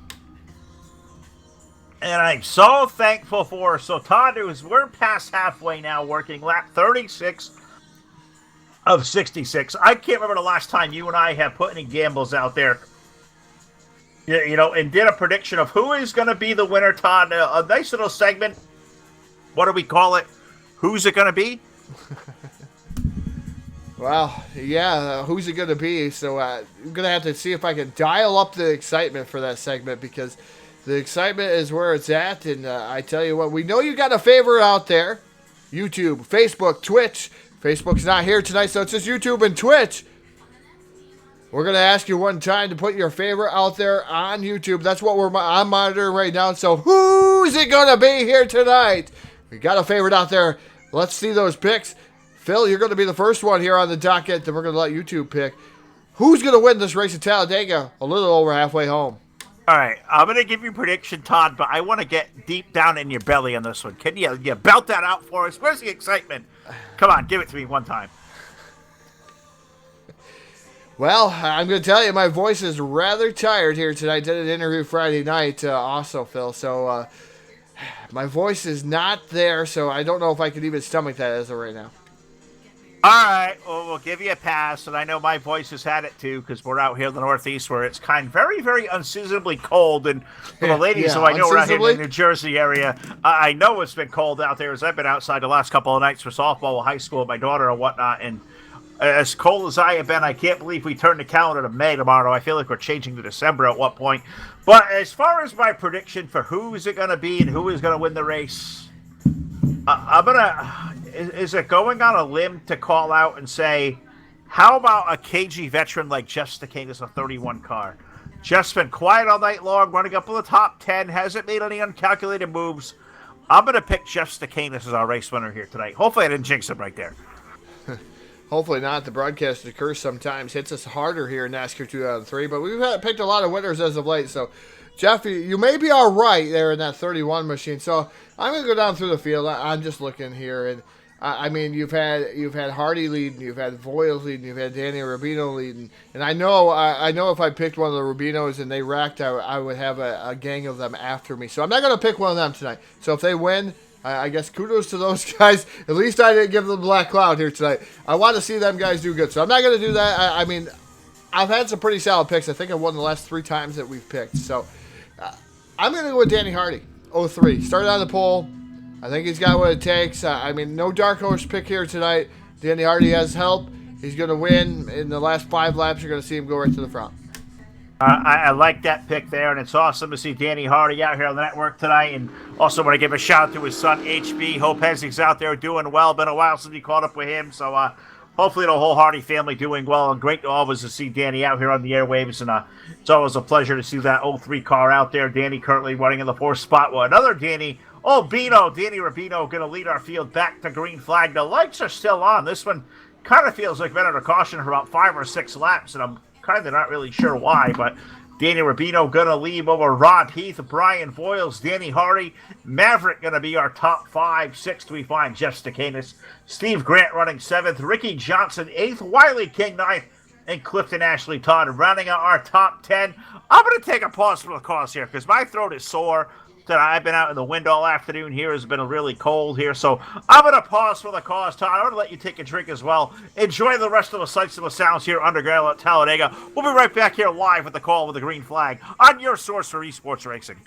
And I'm so thankful for. So, Todd, we're past halfway now, working lap 36 of 66. I can't remember the last time you and I have put any gambles out there. You know, and did a prediction of who is going to be the winner, Todd. A nice little segment. What do we call it? Who's it going to be? Well, yeah, who's it going to be? So I'm going to have to see if I can dial up the excitement for that segment, because the excitement is where it's at. And I tell you what, we know you got a favorite out there. YouTube, Facebook, Twitch. Facebook's not here tonight, so it's just YouTube and Twitch. We're going to ask you one time to put your favorite out there on YouTube. That's what I'm monitoring right now. So who's it going to be here tonight? We got a favorite out there. Let's see those picks. Phil, you're going to be the first one here on the docket that we're going to let YouTube pick. Who's going to win this race at Talladega? A little over halfway home. All right, I'm going to give you a prediction, Todd, but I want to get deep down in your belly on this one. Can you belt that out for us? Where's the excitement? Come on, give it to me one time. Well, I'm going to tell you, my voice is rather tired here tonight. I did an interview Friday night also, Phil. So my voice is not there, so I don't know if I could even stomach that as of right now. All right, well, we'll give you a pass, and I know my voice has had it too, because we're out here in the Northeast where it's very, very unseasonably cold. And for the ladies who I know are out here in the New Jersey area, I know it's been cold out there as I've been outside the last couple of nights for softball, high school with my daughter and whatnot. And as cold as I have been, I can't believe we turned the calendar to May tomorrow. I feel like we're changing to December at what point. But as far as my prediction for who is it going to be and who is going to win the race, I'm going to... Is it going on a limb to call out and say, how about a KG veteran like Jeff Stacanis, a 31 car? Jeff's been quiet all night long, running up in the top 10, hasn't made any uncalculated moves. I'm going to pick Jeff Stacanis as our race winner here tonight. Hopefully I didn't jinx him right there. Hopefully not. The broadcast curse sometimes hits us harder here in NASCAR 2003, but we've picked a lot of winners as of late. So, Jeff, you may be all right there in that 31 machine. So I'm going to go down through the field. I'm just looking here, and I mean, you've had Hardy leading, you've had Voiles leading, you've had Danny Rubino leading, and I know if I picked one of the Rubinos and they racked, I would have a gang of them after me. So I'm not going to pick one of them tonight. So if they win, I guess kudos to those guys. At least I didn't give them the black cloud here tonight. I want to see them guys do good. So I'm not going to do that. I mean, I've had some pretty solid picks. I think I've won the last 3 times that we've picked. So I'm going to go with Danny Hardy, 03. Started on the pole. I think he's got what it takes. I mean, no dark horse pick here tonight. Danny Hardy has help. He's going to win. In the last 5 laps, you're going to see him go right to the front. I like that pick there, and it's awesome to see Danny Hardy out here on the network tonight. And also want to give a shout out to his son, HB. Hope Hessig's out there doing well. Been a while since we caught up with him, so hopefully the whole Hardy family doing well. And great to always to see Danny out here on the airwaves. And it's always a pleasure to see that 03 car out there. Danny currently running in the 4th spot. Well, another Danny. Oh, Danny Rubino going to lead our field back to green flag. The lights are still on. This one kind of feels like been under caution for about 5 or 6 laps, and I'm kind of not really sure why, but Danny Rubino going to leave over Rob Heath, Brian Voiles, Danny Hardy. Maverick going to be our top 5. 6th, we find Jeff Stacanis. Steve Grant running 7th. Ricky Johnson 8th. Wiley King 9th. And Clifton Ashley Todd rounding out our top 10. I'm going to take a pause for the cause here because my throat is sore. I've been out in the wind all afternoon here. It's been really cold here. So I'm going to pause for the cause, Todd. I'm going to let you take a drink as well. Enjoy the rest of the sights and the sounds here underground at Talladega. We'll be right back here live with the call with the green flag on your source for esports racing.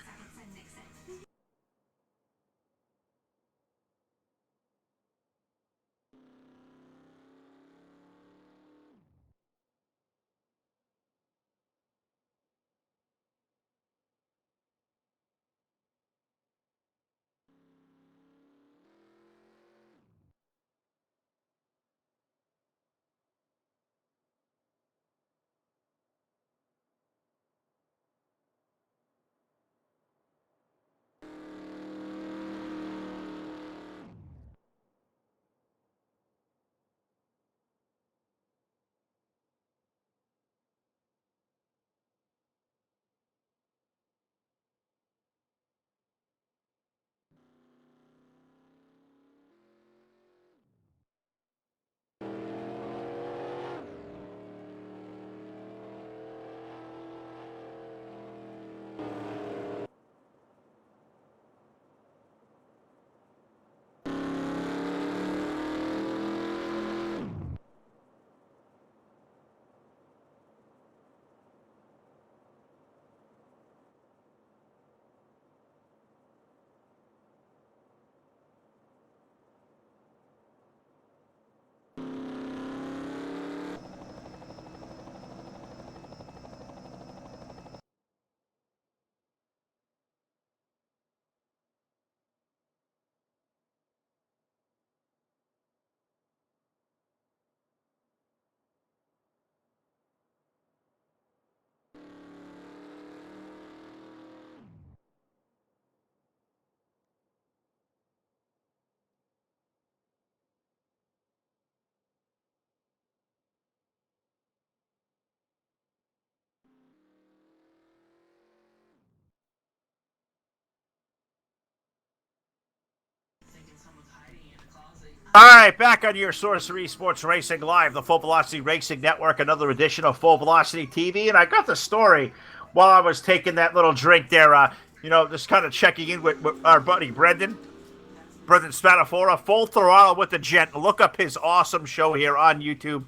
All right, back on your source for esports racing live, the Full Velocity Racing Network, another edition of Full Velocity TV. And I got the story while I was taking that little drink there, just kind of checking in with our buddy Brendan Spadafora, Full Throttle with the Gent. Look up his awesome show here on YouTube.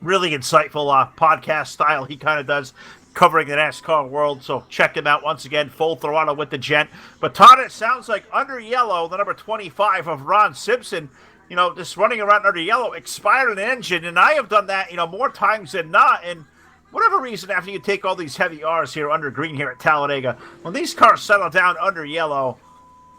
Really insightful podcast style he kind of does, covering the NASCAR world. So check him out once again, Full Throttle with the Gent. But Todd, it sounds like under yellow, the number 25 of Ron Simpson, just running around under yellow, expired an engine. And I have done that, more times than not. And whatever reason, after you take all these heavy R's here under green here at Talladega, when these cars settle down under yellow,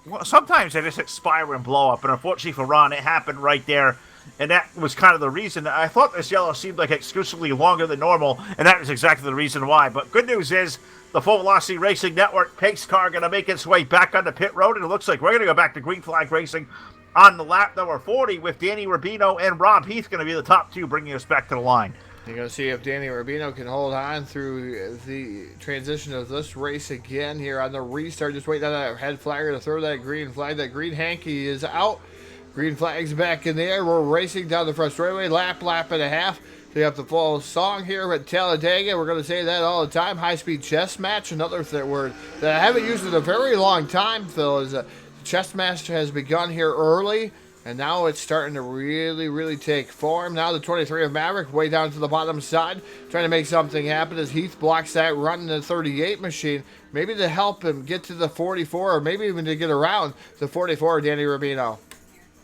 well, sometimes they just expire and blow up. And unfortunately for Ron, it happened right there. And that was kind of the reason. I thought this yellow seemed like exclusively longer than normal, and that was exactly the reason why. But good news is the Full Velocity Racing Network pace car going to make its way back on the pit road, and it looks like we're going to go back to green flag racing on the lap number 40 with Danny Rubino and Rob Heath going to be the top 2, bringing us back to the line. You're going to see if Danny Rubino can hold on through the transition of this race again here on the restart. Just waiting on that head flagger to throw that green flag. That green hanky is out. Green flag's back in the air. We're racing down the front straightaway. Lap and a half. We have the full song here at Talladega. We're going to say that all the time. High-speed chess match, another word that I haven't used in a very long time, Phil, is the chess match has begun here early, and now it's starting to really take form. Now the 23 of Maverick way down to the bottom side, trying to make something happen as Heath blocks that run in the 38 machine, maybe to help him get to the 44, or maybe even to get around the 44, Danny Rubino.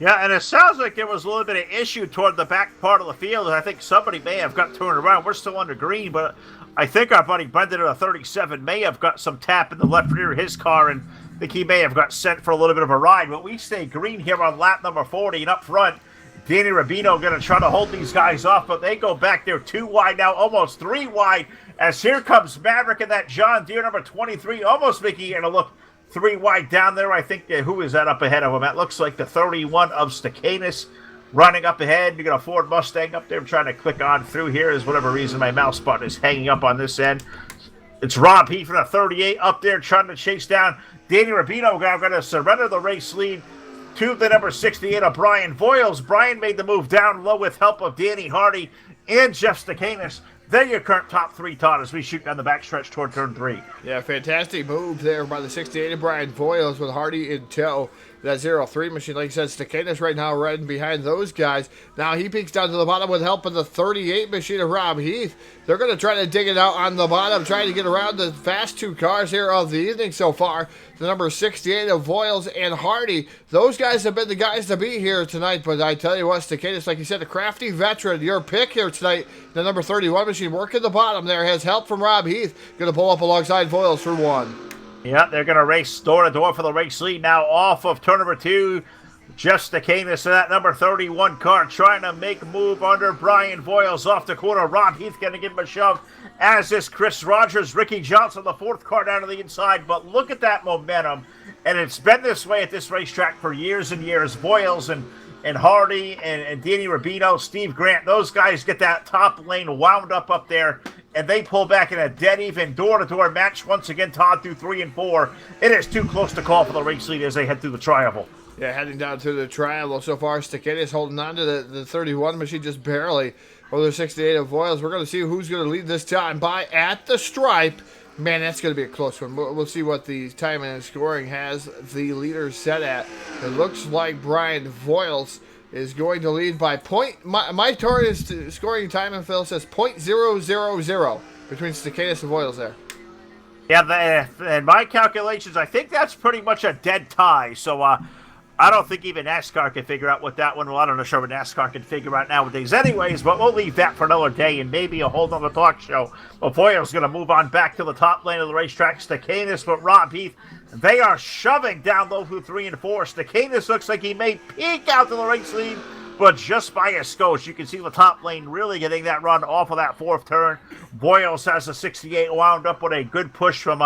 Yeah, and it sounds like there was a little bit of issue toward the back part of the field. I think somebody may have got turned around. We're still under green, but I think our buddy Brendan at a 37 may have got some tap in the left rear of his car, and I think he may have got sent for a little bit of a ride. But we stay green here on lap number 40, and up front, Danny Rubino going to try to hold these guys off, but they go back there 2 wide now, almost 3 wide, as here comes Maverick and that John Deere number 23, almost making it a look 3 wide down there. I think, who is that up ahead of him? That looks like the 31 of Stakanis running up ahead. You got a Ford Mustang up there. I'm trying to click on through here. Is whatever reason my mouse button is hanging up on this end. It's Rob Heath from the 38 up there trying to chase down Danny Rubino. Now going to surrender the race lead to the number 68 of Brian Voiles. Brian made the move down low with help of Danny Hardy and Jeff Stakanis. They're your current top 3, Todd, as we shoot down the backstretch toward turn 3. Yeah, fantastic move there by the 68 of Brian Voiles with Hardy in tow. That 03 machine, like I said, Stakanis right now riding behind those guys. Now he peeks down to the bottom with help of the 38 machine of Rob Heath. They're going to try to dig it out on the bottom, trying to get around the fast 2 cars here of the evening so far. The number 68 of Voiles and Hardy. Those guys have been the guys to be here tonight, but I tell you what, Stakanis, like you said, a crafty veteran, your pick here tonight. The number 31 machine working the bottom there, has help from Rob Heath. Going to pull up alongside Voiles for 1. Yeah, they're going to race door to door for the race lead now off of turn number 2. Jeff Stakanis in that number 31 car trying to make a move under Brian Voiles off the corner. Rob Heath going to give him a shove, as is Chris Rogers. Ricky Johnson, the 4th car down to the inside. But look at that momentum. And it's been this way at this racetrack for years and years. Voiles and Hardy and Danny Rubino, Steve Grant, those guys get that top lane wound up there. And they pull back in a dead even door-to-door match once again, Todd, through 3 and 4. It is too close to call for the race lead as they head through the triangle. Yeah, heading down through the triangle so far. Stakanis holding on to the 31 machine just barely over the 68 of Voiles. We're going to see who's going to lead this time by at the stripe. Man, that's going to be a close one. We'll see what the time and scoring has the leaders set at. It looks like Brian Voiles is going to lead by point. My tour is scoring time, and Phil says .000 between Stakanis and Voiles there. Yeah, and my calculations, I think that's pretty much a dead tie. So I don't think even NASCAR can figure out what that one. Well, I don't know sure what NASCAR can figure out nowadays anyways, but we'll leave that for another day and maybe a whole nother talk show. But Voiles going to move on back to the top lane of the racetrack. Stakanis, but Rob Heath, they are shoving down low through 3 and 4. Stakanis looks like he may peek out to the race lead, but just by a skosh. You can see the top lane really getting that run off of that 4th turn. Voiles has a 68 wound up with a good push from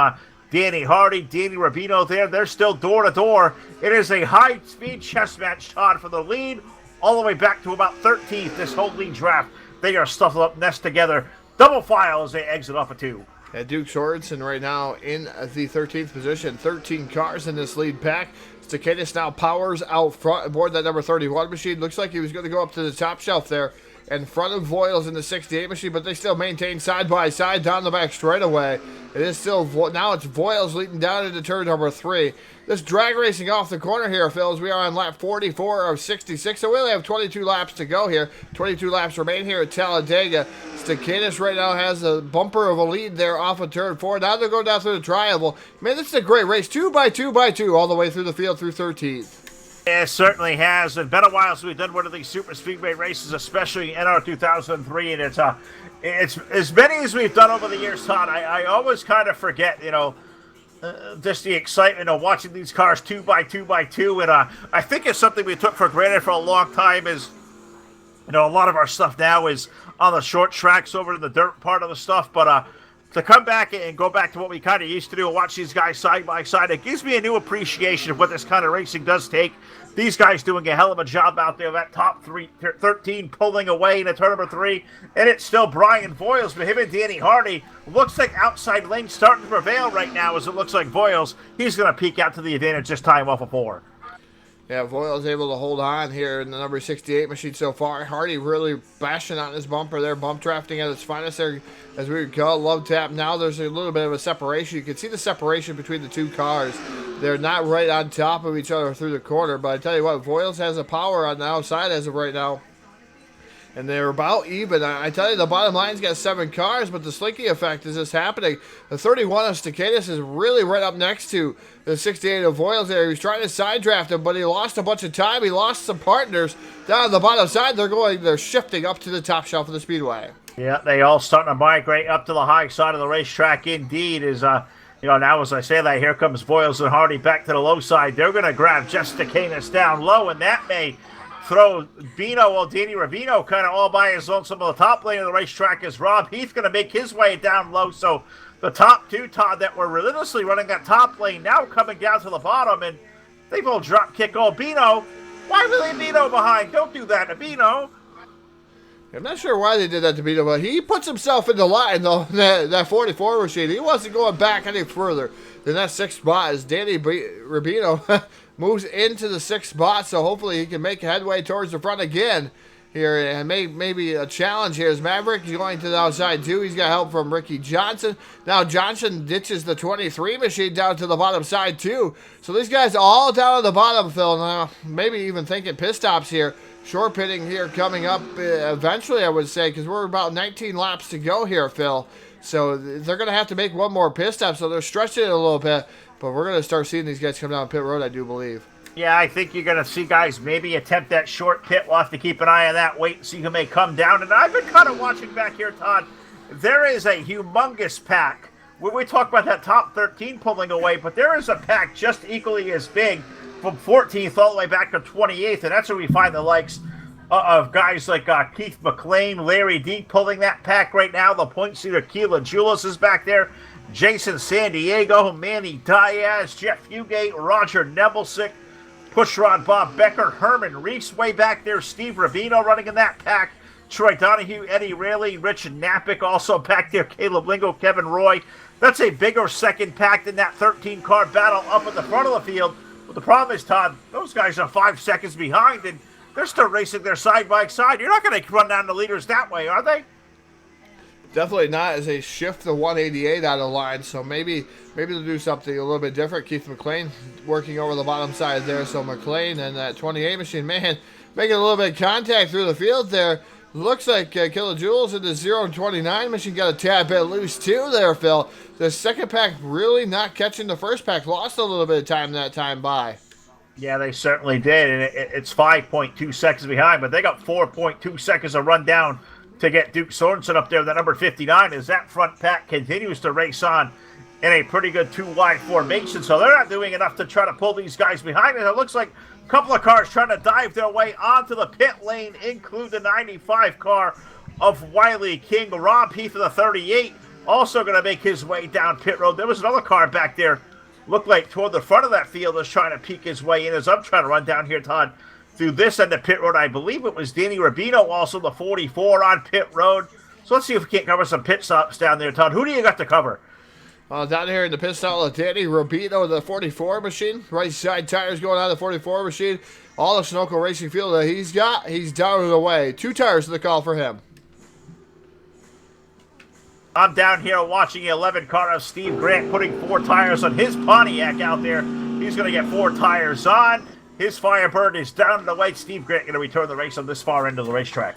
Danny Hardy, Danny Rubino there. They're still door to door. It is a high-speed chess match, Todd, for the lead all the way back to about 13th this whole lead draft. They are stuffed up nest together. Double file as they exit off of 2. And Duke Sorensen right now in the 13th position. 13 cars in this lead pack. Stakanis now powers out front aboard that number 31 machine. Looks like he was going to go up to the top shelf there in front of Voiles in the 68 machine, but they still maintain side by side down the back straightaway. It is still, now it's Voiles leading down into turn number 3. This drag racing off the corner here, Phil, as we are on lap 44 of 66. So we only have 22 laps to go here. 22 laps remain here at Talladega. Stakanis right now has a bumper of a lead there off of turn 4. Now they're going down through the triangle. Man, this is a great race. 2 by 2 by 2 all the way through the field through 13th. It certainly has. It's been a while since we've done one of these super speedway races, especially in our 2003, and it's as many as we've done over the years, Todd. I always kind of forget, just the excitement of watching these cars 2 by 2 by 2, and I think it's something we took for granted for a long time. Is a lot of our stuff now is on the short tracks over in the dirt part of the stuff, but to come back and go back to what we kind of used to do and watch these guys side by side, it gives me a new appreciation of what this kind of racing does take. These guys doing a hell of a job out there. That top 13 pulling away in turn number 3. And it's still Brian Voiles, but him and Danny Hardy. Looks like outside lane starting to prevail right now, as it looks like Voiles, he's going to peek out to the advantage this time off of 4. Yeah, Voil's able to hold on here in the number 68 machine so far. Hardy really bashing on his bumper there, bump drafting at its finest there as we go. Love tap. Now there's a little bit of a separation. You can see the separation between the two cars. They're not right on top of each other through the corner, but I tell you what, Voiles has a power on the outside as of right now. And they're about even. I tell you, the bottom line's got 7 cars, but the slinky effect is just happening. The 31 of Staccatus is really right up next to the 68 of Voiles there. He was trying to side draft him, but he lost a bunch of time. He lost some partners down on the bottom side. They're shifting up to the top shelf of the speedway. Yeah, they all starting to migrate up to the high side of the racetrack. Indeed, is now as I say that, here comes Voiles and Hardy back to the low side. They're going to grab just Staccatus down low, and that may throw Danny Rubino kind of all by his own. Some of the top lane of the racetrack is Rob Heath going to make his way down low. So the top two, Todd, that were relentlessly running that top lane now coming down to the bottom, and they've all drop kick Bino. Why were they Bino behind? Don't do that to Bino. I'm not sure why they did that to Bino, but he puts himself in the line, though, that 44 machine. He wasn't going back any further than that 6th spot as Danny Rubino moves into the 6th spot, so hopefully he can make headway towards the front again here, and maybe a challenge here as Maverick is going to the outside too. He's got help from Ricky Johnson. Now Johnson ditches the 23 machine down to the bottom side too. So these guys all down at the bottom, Phil. Now maybe even thinking pit stops here. Short pitting here coming up eventually, I would say, because we're about 19 laps to go here, Phil. So they're going to have to make one more pit stop, so they're stretching it a little bit. But we're going to start seeing these guys come down pit road, I do believe. Yeah, I think you're going to see guys maybe attempt that short pit. We'll have to keep an eye on that, wait and see who may come down. And I've been kind of watching back here, Todd. There is a humongous pack. We talk about that top 13 pulling away, but there is a pack just equally as big from 14th all the way back to 28th, and that's where we find the likes of guys like Keith McLean, Larry D pulling that pack right now. The point leader, Keelan Julius, is back there. Jason San Diego, Manny Diaz, Jeff Fugate, Roger Nebelsick, Pushrod Bob Becker, Herman Reese way back there, Steve Rubino running in that pack, Troy Donahue, Eddie Rayleigh, Rich Napick also back there, Caleb Lingo, Kevin Roy. That's a bigger second pack than that 13-car battle up at the front of the field. But the problem is, Todd, those guys are 5 seconds behind, and they're still racing their side by side. You're not going to run down the leaders that way, are they? Definitely not, as they shift the 188 out of line, so maybe they'll do something a little bit different. Keith McLean working over the bottom side there, so McLean and that 28 machine, man, making a little bit of contact through the field there. Looks like Kilojoules in the 0-29 machine got a tad bit loose too there, Phil. The second pack really not catching the first pack, lost a little bit of time that time by. Yeah, they certainly did, and it's 5.2 seconds behind, but they got 4.2 seconds to run down to get Duke Sorensen up there, the number 59, as that front pack continues to race on in a pretty good 2-wide formation. So they're not doing enough to try to pull these guys behind it. It looks like a couple of cars trying to dive their way onto the pit lane, include the 95 car of Wiley King. Rob Heath of the 38 also going to make his way down pit road. There was another car back there, looked like toward the front of that field, is trying to peek his way in as I'm trying to run down here, Todd, through this end of pit road. I believe it was Danny Rubino, also the 44 on pit road. So let's see if we can't cover some pit stops down there, Todd. Who do you got to cover? Down here in the pit stall of Danny Rubino, the 44 machine. Right side tires going on the 44 machine. All the Sunoco Racing field that he's down and away. 2 tires to the call for him. I'm down here watching the 11 car of Steve Grant putting 4 tires on his Pontiac out there. He's going to get 4 tires on. His Firebird is down and away. Steve Grant going to return the race on this far end of the racetrack.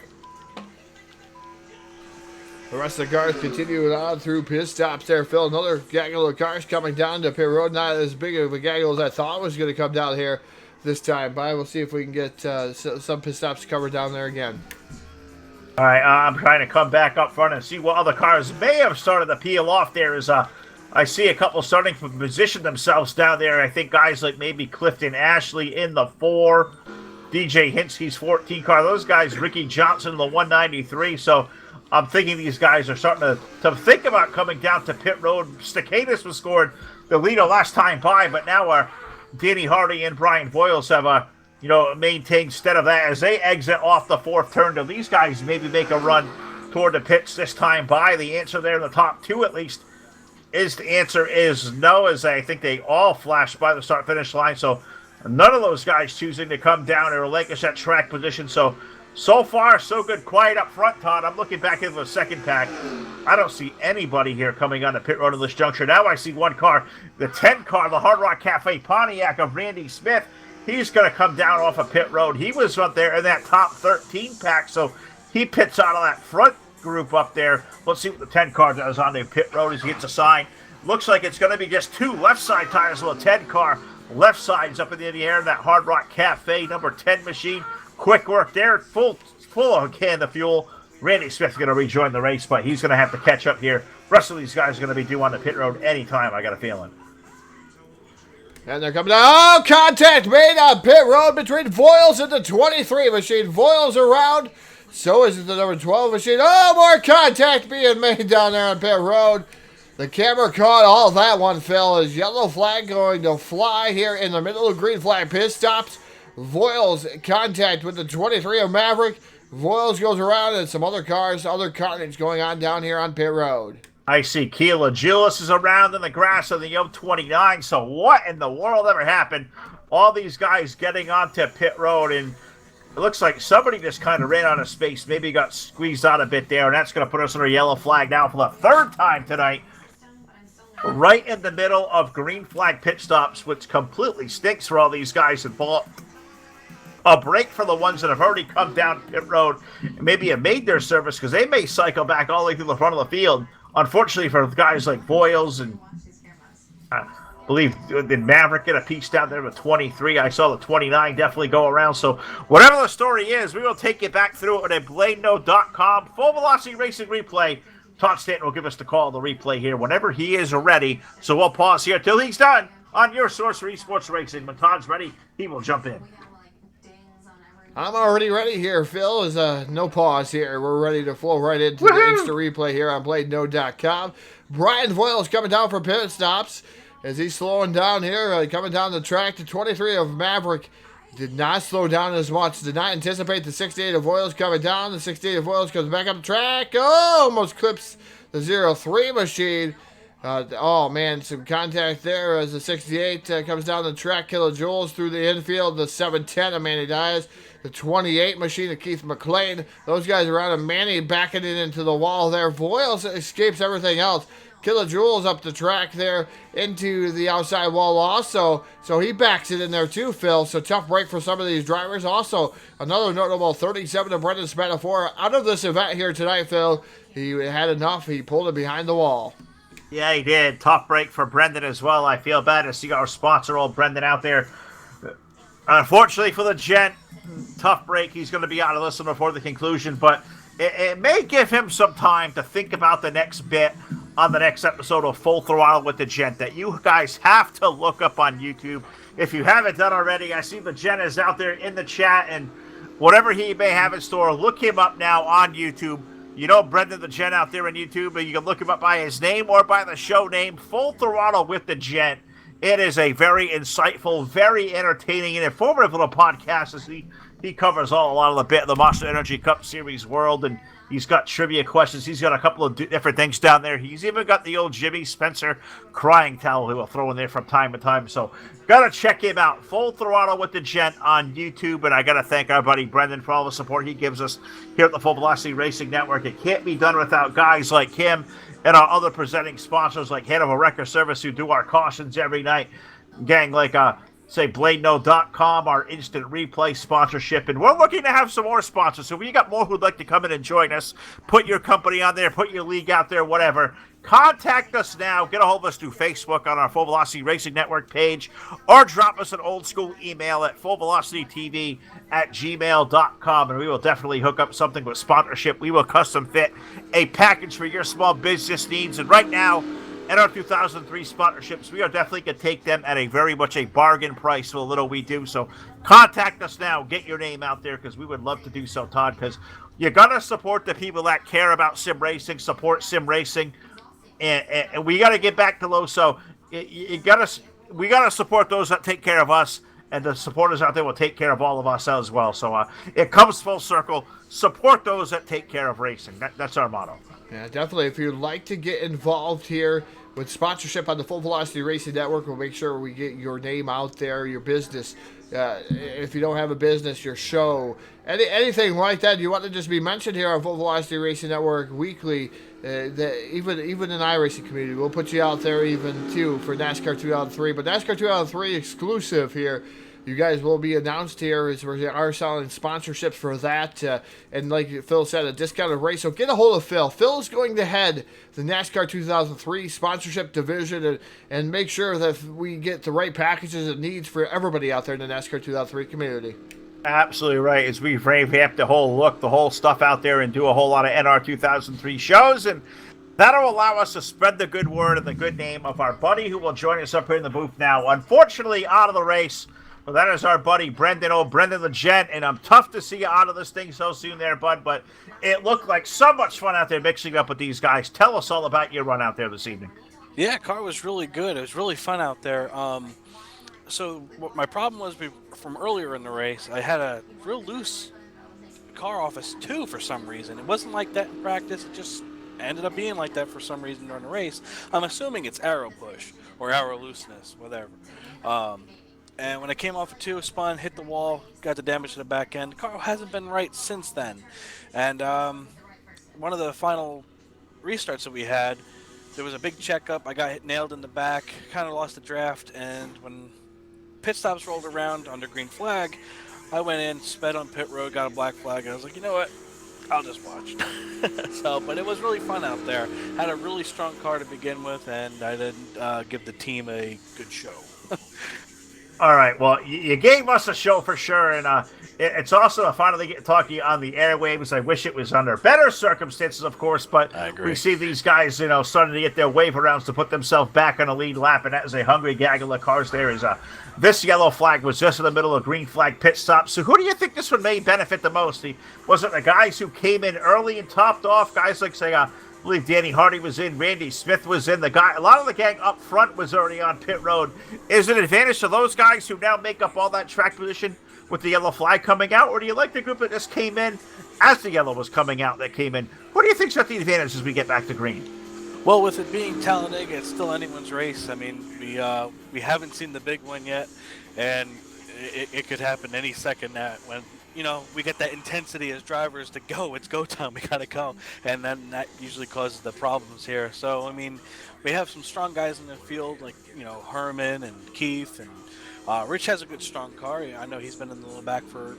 The rest of the cars continuing on through pit stops there, Phil. Another gaggle of cars coming down to pit road. Not as big of a gaggle as I thought was going to come down here this time. But we'll see if we can get some pit stops covered down there again. All right, I'm trying to come back up front and see what other cars may have started to peel off there. I see a couple starting to position themselves down there. I think guys like maybe Clifton Ashley in the 4, DJ Hinsky's 14 car. Those guys, Ricky Johnson in the 193. So I'm thinking these guys are starting to think about coming down to pit road. Staccatus was scored the leader last time by, but now Danny Hardy and Brian Voiles have maintained instead of that as they exit off the 4th turn. Do these guys maybe make a run toward the pits this time by? The answer there in the top 2 at least is no, as I think they all flashed by the start-finish line. So None of those guys choosing to come down or relinquish that track position. So far, so good. Quiet up front, Todd. I'm looking back into the second pack. I don't see anybody here coming on the pit road at this juncture. Now I see one car, the 10 car, the Hard Rock Cafe Pontiac of Randy Smith. He's going to come down off of pit road. He was up there in that top 13 pack, so he pits out of that front group up there. Let's see what the 10 car does on the pit road as he hits a sign. Looks like it's going to be just 2 left side tires with a 10 car. Left side's up in the air. That Hard Rock Cafe number 10 machine. Quick work there. Full of a can of fuel. Randy Smith's going to rejoin the race, but he's going to have to catch up here. The rest of these guys are going to be due on the pit road anytime, I got a feeling. And they're coming down. Oh, contact made on pit road between Voiles and the 23 machine. Voiles around. So is the number 12 machine. Oh, more contact being made down there on pit road. The camera caught all that one, Phil. Is yellow flag going to fly here in the middle of green flag pit stops. Voiles contact with the 23 of Maverick. Voiles goes around and some other cars, other carnage going on down here on pit road. I see Keila Julius is around in the grass of the O29. So what in the world ever happened? All these guys getting onto pit road, and it looks like somebody just kind of ran out of space. Maybe got squeezed out a bit there, and that's going to put us under yellow flag now for the 3rd time tonight. Right in the middle of green flag pit stops, which completely stinks for all these guys involved. A break for the ones that have already come down pit road and maybe have made their service, because they may cycle back all the way through the front of the field. Unfortunately for guys like Voiles and I believe did Maverick get a piece down there with 23. I saw the 29 definitely go around. So whatever the story is, we will take you back through it at BladeNo.com. Full velocity racing replay. Todd Stanton will give us the call, the replay here whenever he is ready. So we'll pause here till he's done on your source for esports racing. When Todd's ready, he will jump in. I'm already ready here, Phil. Is no pause here. We're ready to flow right into the instant replay here on BladeNo.com. Brian Voiles coming down for pit stops as he's slowing down here, coming down the track. The 23 of Maverick did not slow down as much. Did not anticipate the 68 of Voiles coming down. The 68 of Voiles comes back up the track. Oh, almost clips the 03 machine. Oh, man, some contact there as the 68 comes down the track. Kilojoules through the infield. The 710 of Manny Diaz. The 28 machine of Keith McLean. Those guys around him. Manny backing it into the wall there. Voiles escapes everything else. Kilojoules up the track there into the outside wall also. So he backs it in there too, Phil. So tough break for some of these drivers. Also, another notable 37 of Brendan Spadafora out of this event here tonight, Phil. He had enough. He pulled it behind the wall. Yeah, he did. Tough break for Brendan as well. I feel bad to see our sponsor, old Brendan, out there. Unfortunately for the gent, tough break. He's going to be out of this one before the conclusion, but it may give him some time to think about the next bit on the next episode of Full Throttle with the Gent that you guys have to look up on YouTube. If you haven't done already, I see the Gent is out there in the chat, and whatever he may have in store, look him up now on YouTube. You know Brendan the Gent out there on YouTube, but you can look him up by his name or by the show name, Full Throttle with the Gent. It is a very insightful, very entertaining, and informative little podcast as he covers a lot of the bit of the Monster Energy Cup Series world, and he's got trivia questions. He's got a couple of different things down there. He's even got the old Jimmy Spencer crying towel he will throw in there from time to time. So gotta check him out. Full Throttle with the Gent on YouTube, and I gotta thank our buddy Brendan for all the support he gives us here at the Full Velocity Racing Network. It can't be done without guys like him and our other presenting sponsors like Hanover Record Service, who do our cautions every night. Gang like say BladeNo.com, our instant replay sponsorship, and we're looking to have some more sponsors. So if you got more who'd like to come in and join us, put your company on there, put your league out there, whatever, contact us now. Get a hold of us through Facebook on our Full Velocity Racing Network page, or drop us an old school email at fullvelocitytv@gmail.com, and we will definitely hook up something with sponsorship. We will custom fit a package for your small business needs, and right now, and our 2003 sponsorships, we are definitely going to take them at a very much a bargain price for the little we do. So contact us now. Get your name out there, because we would love to do so, Todd, because you got to support the people that care about sim racing, support sim racing, and we got to get back to low. So we got to support those that take care of us, and the supporters out there will take care of all of us as well. So it comes full circle. Support those that take care of racing. That's our motto. Yeah, definitely. If you'd like to get involved here with sponsorship on the Full Velocity Racing Network, we'll make sure we get your name out there, your business. If you don't have a business, your show, anything like that, you want to just be mentioned here on Full Velocity Racing Network weekly. Even in the iRacing community, we'll put you out there even too for NASCAR 2003. But NASCAR 2003 exclusive here. You guys will be announced here as we are selling sponsorships for that. And like Phil said, a discounted race. So get a hold of Phil. Phil is going to head the NASCAR 2003 sponsorship division and make sure that we get the right packages it needs for everybody out there in the NASCAR 2003 community. Absolutely right. As we revamp the whole look, the whole stuff out there, and do a whole lot of NR 2003 shows, and that'll allow us to spread the good word and the good name of our buddy who will join us up here in the booth now. Unfortunately, out of the race. Well, that is our buddy Brendan, Brendan the Gent, and I'm tough to see you out of this thing so soon there, bud, but it looked like so much fun out there mixing up with these guys. Tell us all about your run out there this evening. Yeah, car was really good. It was really fun out there. So what my problem was from earlier in the race, I had a real loose car office too for some reason. It wasn't like that in practice. It just ended up being like that for some reason during the race. I'm assuming it's aero push or aero looseness, whatever. And when I came off a 2, spun, hit the wall, got the damage to the back end. The car hasn't been right since then. And one of the final restarts that we had, there was a big checkup. I got nailed in the back, kind of lost the draft. And when pit stops rolled around under green flag, I went in, sped on pit road, got a black flag, and I was like, you know what? I'll just watch. But it was really fun out there. Had a really strong car to begin with, and I didn't give the team a good show. All right, well, you gave us a show for sure, and it's also finally get to talk to you on the airwaves. I wish it was under better circumstances, of course, but we see these guys, starting to get their wave arounds to put themselves back on a lead lap, and that is a hungry gaggle of cars there. This yellow flag was just in the middle of green flag pit stop. So who do you think this one may benefit the most? Was it the guys who came in early and topped off? Guys like, say, I believe Danny Hardy was in, Randy Smith was in. A lot of the gang up front was already on pit road. Is it an advantage to those guys who now make up all that track position with the yellow flag coming out, or do you like the group that just came in as the yellow was coming out that came in? Who do you think's got the advantage as we get back to green? Well, with it being Talladega, it's still anyone's race. I mean, we haven't seen the big one yet, and it could happen any second that when we get that intensity as drivers to go. It's go time. We got to go. And then that usually causes the problems here. So, I mean, we have some strong guys in the field like, Herman and Keith. And Rich has a good, strong car. I know he's been in the back for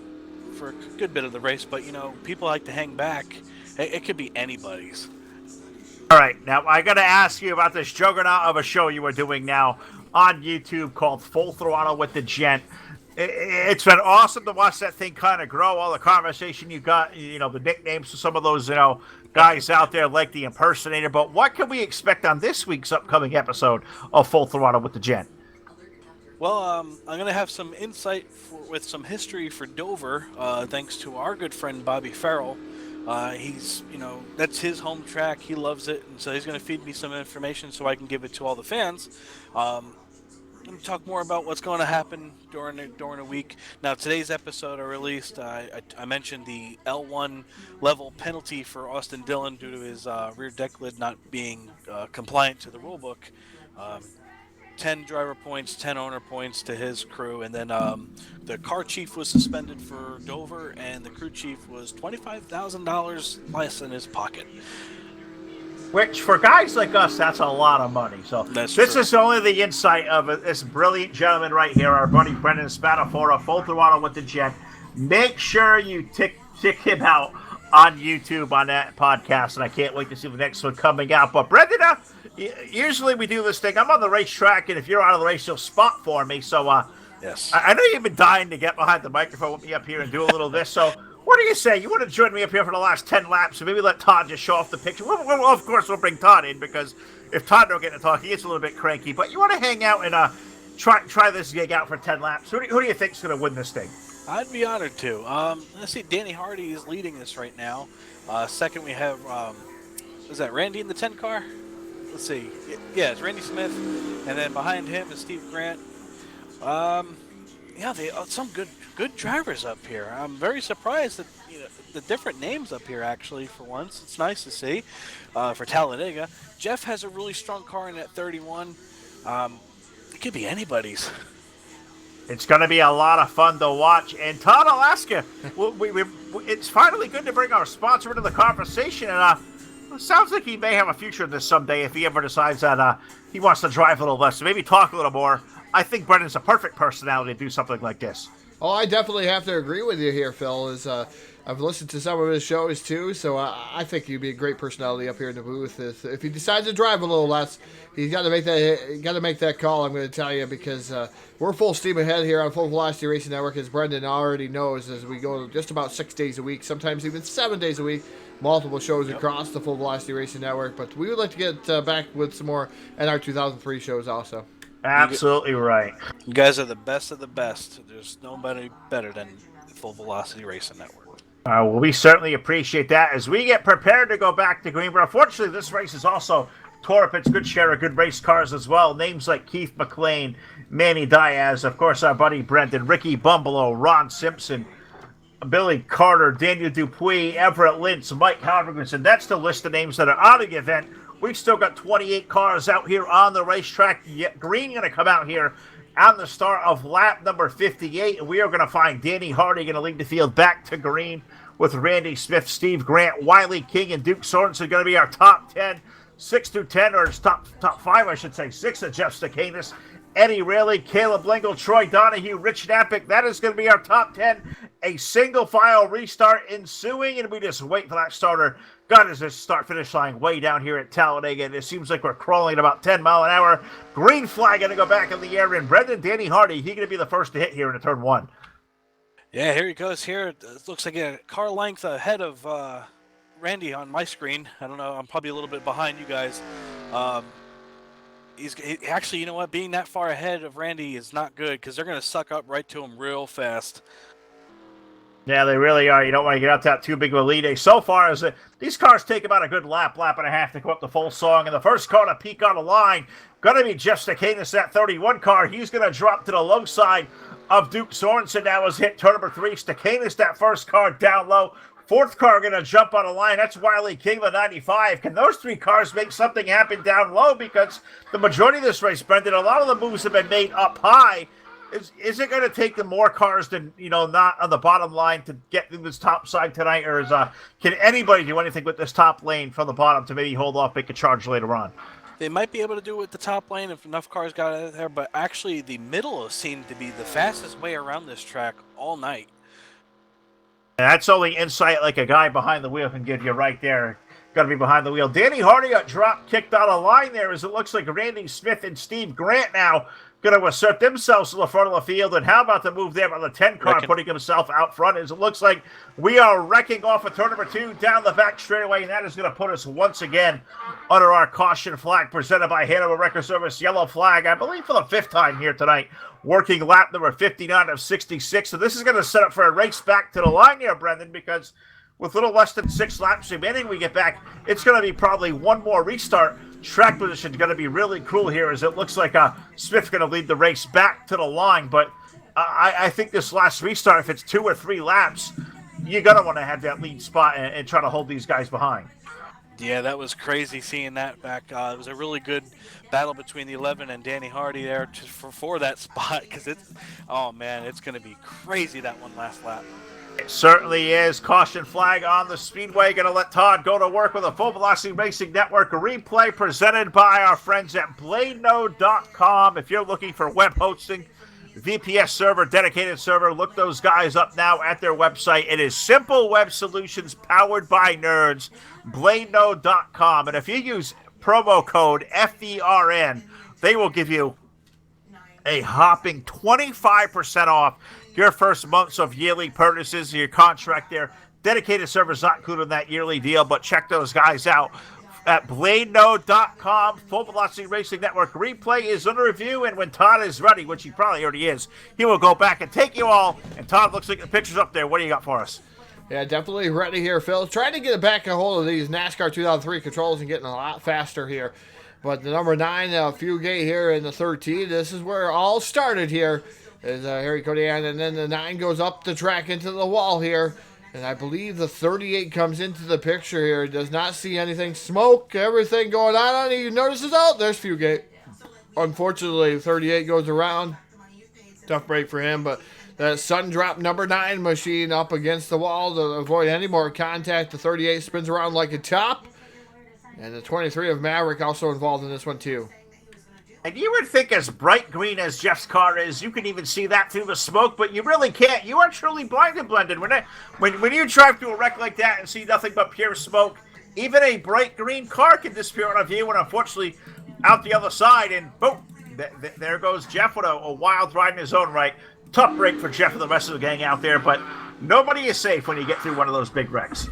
a good bit of the race. But, people like to hang back. It could be anybody's. All right. Now, I got to ask you about this juggernaut of a show you are doing now on YouTube called Full Throttle with the Gent. It's been awesome to watch that thing kind of grow. All the conversation you got, the nicknames for some of those, guys out there like the impersonator. But what can we expect on this week's upcoming episode of Full Throttle with the Gent? Well, I'm going to have some insight with some history for Dover, thanks to our good friend Bobby Farrell. He's, that's his home track. He loves it. And so he's going to feed me some information so I can give it to all the fans. Let me talk more about what's going to happen during a week. Now, today's episode I released, I mentioned the L1 level penalty for Austin Dillon due to his rear deck lid not being compliant to the rule book. 10 driver points, 10 owner points to his crew, and then the car chief was suspended for Dover, and the crew chief was $25,000 less in his pocket. Which, for guys like us, that's a lot of money. So this is only the insight of this brilliant gentleman right here, our buddy Brendan Spadafora, Full Throttle with the Gent. Make sure you tick him out on YouTube on that podcast, and I can't wait to see the next one coming out. But Brendan, usually we do this thing. I'm on the racetrack, and if you're out of the race, you'll spot for me. So yes, I know you've been dying to get behind the microphone with me up here and do a little of this. So what do you say? You want to join me up here for the last 10 laps, and maybe let Todd just show off the picture? Well, of course, we'll bring Todd in, because if Todd don't get to talk, he gets a little bit cranky. But you want to hang out and try this gig out for 10 laps. Who do you think's going to win this thing? I'd be honored to. Let's see, Danny Hardy is leading this right now. Second, we have, is that Randy in the 10 car? Let's see. Yeah, it's Randy Smith. And then behind him is Steve Grant. Yeah, they some good drivers up here. I'm very surprised that the different names up here. Actually, for once, it's nice to see. For Talladega, Jeff has a really strong car in that 31. It could be anybody's. It's going to be a lot of fun to watch. And Todd, I'll ask you, it's finally good to bring our sponsor into the conversation. And it sounds like he may have a future in this someday if he ever decides that he wants to drive a little less. So maybe talk a little more. I think Brendan's a perfect personality to do something like this. Oh, I definitely have to agree with you here, Phil. I've listened to some of his shows too, so I think he'd be a great personality up here in the booth. If he decides to drive a little less, he's got to make that call. I'm going to tell you, because we're full steam ahead here on Full Velocity Racing Network, as Brendan already knows, as we go just about 6 days a week, sometimes even 7 days a week. Multiple shows across the Full Velocity Racing Network, but we would like to get back with some more NR 2003 shows also. Absolutely right. You guys are the best of the best. There's nobody better than Full Velocity Racing Network. Well, we certainly appreciate that as we get prepared to go back to Greenbrier. Unfortunately, this race is also tore up its good share of good race cars as well. Names like Keith McLean, Manny Diaz, of course, our buddy Brendan, Ricky Bumbalo, Ron Simpson, Billy Carter, Daniel Dupuis, Everett Lintz, Mike Halverson. That's the list of names that are out of the event. We've still got 28 cars out here on the racetrack. Green going to come out here on the start of lap number 58. And we are going to find Danny Hardy going to lead the field back to green with Randy Smith, Steve Grant, Wiley King, and Duke Sorensen going to be our top 10. 6 through 10, or top 5, I should say. 6 of Jeff Stacanis, Eddie Rayleigh, Caleb Lingle, Troy Donahue, Rich Napick. That is going to be our top 10. A single file restart ensuing, and we just wait for that starter. God, is this start-finish line way down here at Talladega, and it seems like we're crawling at about 10 mile an hour. Green flag going to go back in the air, and Brendan Danny Hardy, he's going to be the first to hit here in the turn 1. Yeah, here he goes here. It looks like a car length ahead of Randy on my screen. I don't know. I'm probably a little bit behind you guys. Actually, you know what? Being that far ahead of Randy is not good, because they're going to suck up right to him real fast. Yeah, they really are. You don't want to get out to that too big of a lead. So far, as these cars take about a good lap and a half to go up the full song. And the first car to peak on the line, going to be Jeff Stacanis, that 31 car. He's going to drop to the low side of Duke Sorensen. Now has hit turn number 3. Stacanis, that first car down low. Fourth car going to jump on the line. That's Wiley King, the 95. Can those 3 cars make something happen down low? Because the majority of this race, Brendan, a lot of the moves have been made up high. Is it going to take them more cars than, not on the bottom line to get through this top side tonight? Or can anybody do anything with this top lane from the bottom to maybe hold off, make a charge later on? They might be able to do it with the top lane if enough cars got out there, but actually the middle seemed to be the fastest way around this track all night. And that's only insight like a guy behind the wheel can give you right there. Got to be behind the wheel. Danny Hardy got drop kicked out of line there, as it looks like Randy Smith and Steve Grant now going to assert themselves to the front of the field. And how about the move there by the 10 car putting himself out front, as it looks like we are wrecking off of turn number 2 down the back straightaway, and that is going to put us once again under our caution flag presented by Hanover Record Service. Yellow flag, I believe, for the 5th time here tonight, working lap number 59 of 66. So this is going to set up for a race back to the line here, Brendan, because with a little less than 6 laps remaining, we get back. It's going to be probably one more restart. Track position is going to be really cool here, as it looks like Smith's going to lead the race back to the line. But I think this last restart, if it's 2 or 3 laps, you're going to want to have that lead spot and try to hold these guys behind. Yeah, that was crazy seeing that back. It was a really good battle between the 11 and Danny Hardy there for that spot, because it's going to be crazy, that one last lap. It certainly is. Caution flag on the speedway. Going to let Todd go to work with a Full Velocity Racing Network replay presented by our friends at BladeNode.com. If you're looking for web hosting, VPS server, dedicated server, look those guys up now at their website. It is simple web solutions powered by nerds. BladeNode.com. And if you use promo code FVRN, they will give you a hopping 25% off your first months of yearly purchases. Your contract there. Dedicated servers not included in that yearly deal, but check those guys out at BladeNode.com. Full Velocity Racing Network replay is under review, and when Todd is ready, which he probably already is, he will go back and take you all. And Todd, looks like the picture's up there. What do you got for us? Yeah, definitely ready here, Phil. Trying to get back a hold of these NASCAR 2003 controls and getting a lot faster here. But the number 9, Fugate here in the 13, this is where it all started here. is Harry Codian, and then the 9 goes up the track into the wall here. And I believe the 38 comes into the picture here. Does not see anything. Smoke, everything going on. He notices, oh, there's Fugate. Unfortunately, 38 goes around. Tough break for him, but the sun drop number 9 machine up against the wall to avoid any more contact. The 38 spins around like a top. And the 23 of Maverick also involved in this one too. And you would think as bright green as Jeff's car is, you can even see that through the smoke, but you really can't. You are truly blinded, Blended. When you drive through a wreck like that and see nothing but pure smoke, even a bright green car can disappear on a view, and unfortunately, out the other side, and boom, there goes Jeff with a wild ride in his own right. Tough break for Jeff and the rest of the gang out there, but nobody is safe when you get through one of those big wrecks.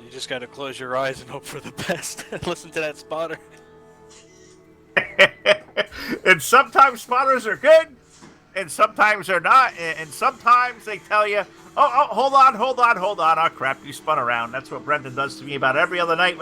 You just got to close your eyes and hope for the best and listen to that spotter. And sometimes spotters are good, and sometimes they're not, and sometimes they tell you, oh, hold on, oh crap, you spun around. That's what Brendan does to me about every other night.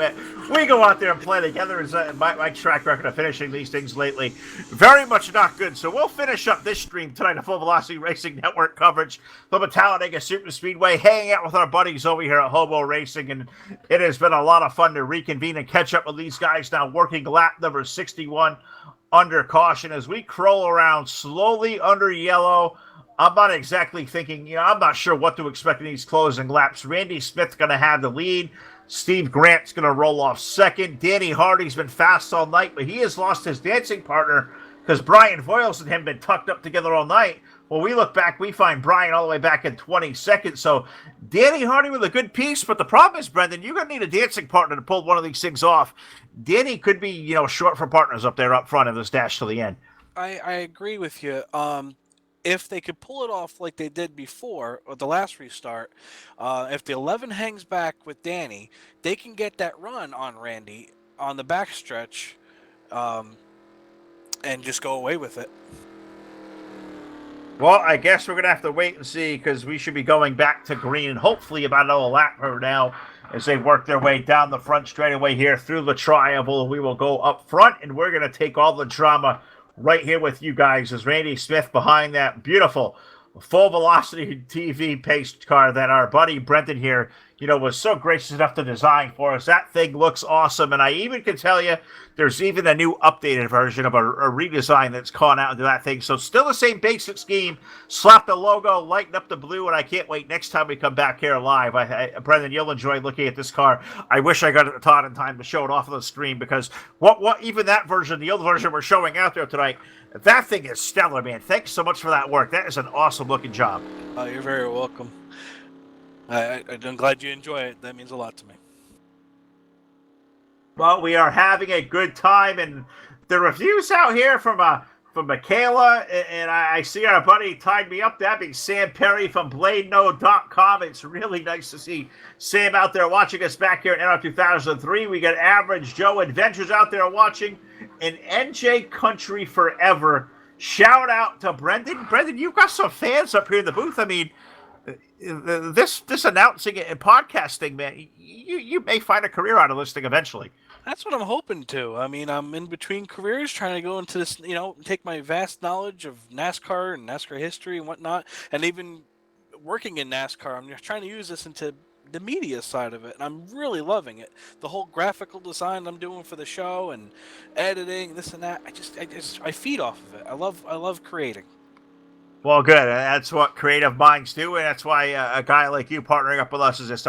We go out there and play together. Is my track record of finishing these things lately very much not good. So we'll finish up this stream tonight of Full Velocity Racing Network coverage from the Talladega Super Speedway, hanging out with our buddies over here at Hobo Racing, and it has been a lot of fun to reconvene and catch up with these guys now, working lap number 61 under caution as we crawl around slowly under yellow. I'm not exactly thinking, I'm not sure what to expect in these closing laps. Randy Smith's going to have the lead. Steve Grant's going to roll off second. Danny Hardy's been fast all night, but he has lost his dancing partner because Brian Voiles and him have been tucked up together all night. Well, we look back, we find Brian all the way back in 22nd. So Danny Hardy with a good piece, but the problem is, Brendan, you're going to need a dancing partner to pull one of these things off. Danny could be, short for partners up there up front in this dash to the end. I agree with you. If they could pull it off like they did before, or the last restart, if the 11 hangs back with Danny, they can get that run on Randy on the backstretch and just go away with it. Well, I guess we're going to have to wait and see because we should be going back to green and hopefully about another lap for now as they work their way down the front straightaway here through the triangle. We will go up front and we're going to take all the drama right here with you guys as Randy Smith behind that beautiful Full Velocity TV pace car that our buddy Brendan here, was so gracious enough to design for us. That thing looks awesome, and I even can tell you there's even a new updated version of a redesign that's gone out into that thing. So still the same basic scheme, slap the logo, lighten up the blue, and I can't wait next time we come back here live. Brendan, you'll enjoy looking at this car. I wish I got it Todd in time to show it off on the screen because what even that version, the old version we're showing out there tonight, that thing is stellar, man. Thanks so much for that work. That is an awesome looking job. Oh, you're very welcome. I'm glad you enjoy it. That means a lot to me. Well, we are having a good time, and the reviews out here from Michaela, and I see our buddy tied me up. That'd be Sam Perry from BladeNode.com. It's really nice to see Sam out there watching us back here in NR 2003. We got Average Joe Adventures out there watching, and NJ Country Forever. Shout out to Brendan. Brendan, you've got some fans up here in the booth. I mean, this announcing and podcasting, man, you may find a career out of this thing eventually. That's what I'm hoping to. I mean, I'm in between careers trying to go into this, take my vast knowledge of NASCAR and NASCAR history and whatnot, and even working in NASCAR, I'm just trying to use this into the media side of it, and I'm really loving it. The whole graphical design I'm doing for the show and editing, this and that, I feed off of it. I love creating. Well, good. That's what creative minds do, and that's why a guy like you partnering up with us is just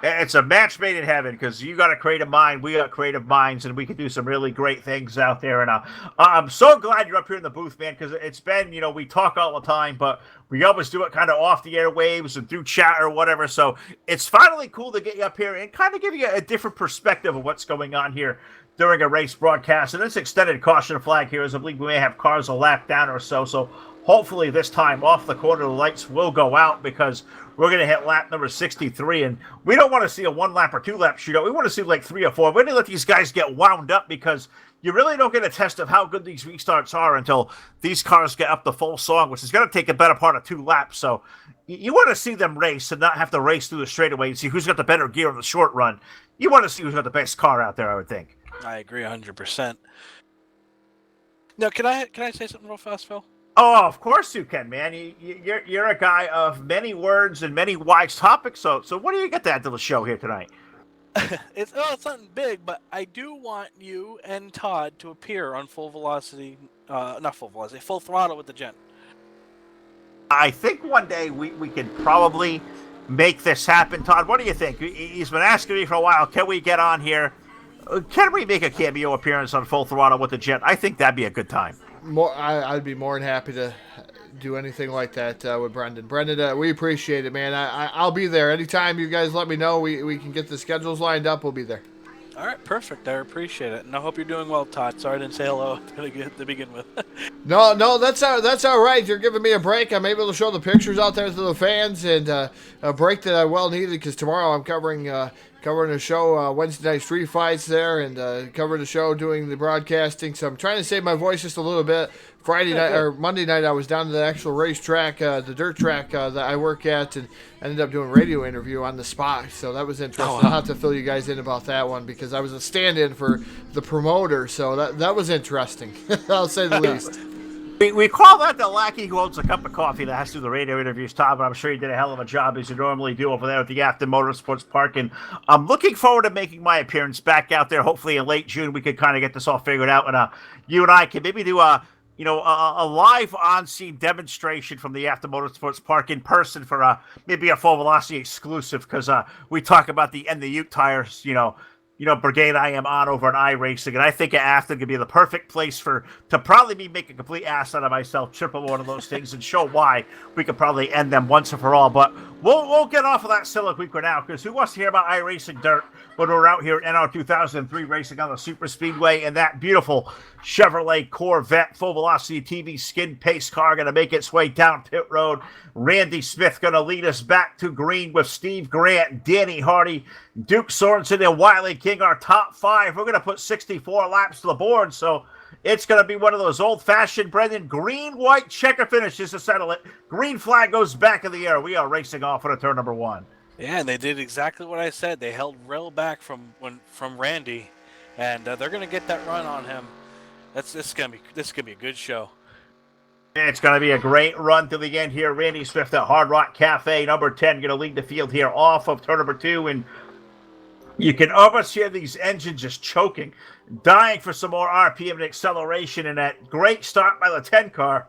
it's a match made in heaven because you got a creative mind, we got creative minds, and we can do some really great things out there. And I'm so glad you're up here in the booth, man, because it's been, we talk all the time, but we always do it kind of off the airwaves and through chat or whatever. So it's finally cool to get you up here and kind of give you a different perspective of what's going on here during a race broadcast. And this extended caution flag here is I believe we may have cars a lap down or so. So hopefully this time off the corner the lights will go out because we're going to hit lap number 63. And we don't want to see a 1 lap or 2 lap shootout. We want to see like 3 or 4. We're going to let these guys get wound up because you really don't get a test of how good these restarts are until these cars get up the full song, which is going to take a better part of 2 laps. So you want to see them race and not have to race through the straightaway and see who's got the better gear in the short run. You want to see who's got the best car out there, I would think. I agree 100%. Now, can I say something real fast, Phil? Oh, of course you can, man. You're a guy of many words and many wise topics. So what do you get to add to the show here tonight? It's something big, but I do want you and Todd to appear on Full Velocity, not Full Velocity, Full Throttle with the Gent. I think one day we can probably make this happen. Todd, what do you think? He's been asking me for a while. Can we get on here? Can we make a cameo appearance on Full Throttle with the Gent? I think that'd be a good time. I'd be more than happy to do anything like that with Brendan. Brendan, we appreciate it, man. I'll be there anytime you guys let me know. We can get the schedules lined up. We'll be there. All right, perfect. I appreciate it, and I hope you're doing well, Todd. Sorry I didn't say hello to begin with. No, that's all right. You're giving me a break. I'm able to show the pictures out there to the fans, and a break that I well needed because tomorrow I'm covering a show, Wednesday night street fights there, and covering the show, doing the broadcasting. So I'm trying to save my voice just a little bit. Friday night or Monday night, I was down to the actual racetrack, the dirt track that I work at, and ended up doing a radio interview on the spot. So that was interesting. Oh, wow. I'll have to fill you guys in about that one because I was a stand-in for the promoter. So that was interesting. I'll say the least. We call that the lackey who owns a cup of coffee that has to do the radio interviews, Todd, but I'm sure you did a hell of a job as you normally do over there at the After Motorsports Park. And I'm looking forward to making my appearance back out there. Hopefully in late June we could kind of get this all figured out. And you and I can maybe do a live on-scene demonstration from the After Motorsports Park in person for maybe a Full Velocity exclusive because we talk about the Ute tires, brigade I am on over at iRacing, and I think Afton could be the perfect place to probably be making a complete ass out of myself, triple one of those things, and show why we could probably end them once and for all. But we'll get off of that soliloquy for now, because who wants to hear about iRacing dirt when we're out here in our 2003 racing on the Super Speedway and that beautiful Chevrolet Corvette Full Velocity TV skin pace car going to make its way down pit road. Randy Smith going to lead us back to green with Steve Grant, Danny Hardy, Duke Sorensen, and Wiley King, our top five. We're going to put 64 laps to the board, so it's going to be one of those old-fashioned, Brendan, green-white checker finishes to settle it. Green flag goes back in the air. We are racing off on turn number one. Yeah, and they did exactly what I said. They held rail back from Randy, and they're going to get that run on him. This is gonna be a good show. It's going to be a great run to the end here. Randy Swift at Hard Rock Cafe, number 10, going to lead the field here off of turn number 2, and you can almost hear these engines just choking, dying for some more RPM and acceleration, and that great start by the 10 car.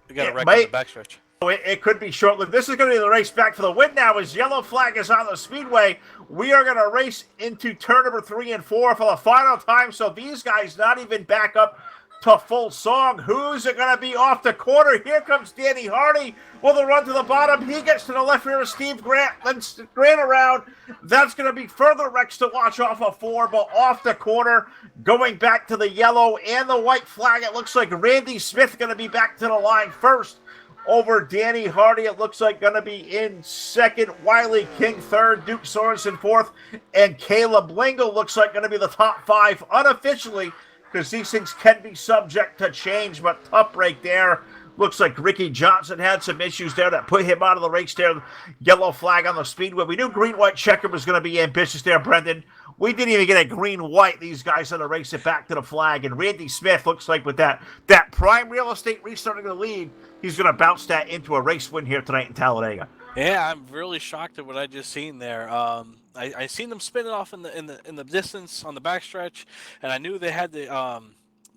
We got a wreck on the backstretch. It could be short-lived. This is going to be the race back for the win now as yellow flag is on the speedway. We are going to race into turn number 3 and 4 for the final time, so these guys not even back up to full song. Who's it going to be off the corner? Here comes Danny Hardy with a run to the bottom. He gets to the left rear of Steve Grant, then Grant around. That's going to be further wrecks to watch off of 4, but off the corner, going back to the yellow and the white flag. It looks like Randy Smith going to be back to the line first. Over Danny Hardy, it looks like going to be in second. Wiley King third. Duke Sorensen fourth. And Caleb Lingle looks like going to be the top 5 unofficially, because these things can be subject to change. But tough break there. Looks like Ricky Johnson had some issues there that put him out of the race there. Yellow flag on the speedway. We knew green-white checker was going to be ambitious there, Brendan. We didn't even get a green-white. These guys had to race it back to the flag. And Randy Smith looks like with that prime real estate restarting the lead, he's going to bounce that into a race win here tonight in Talladega. Yeah, I'm really shocked at what I just seen there. I seen them spin it off in the distance on the backstretch, and I knew they had the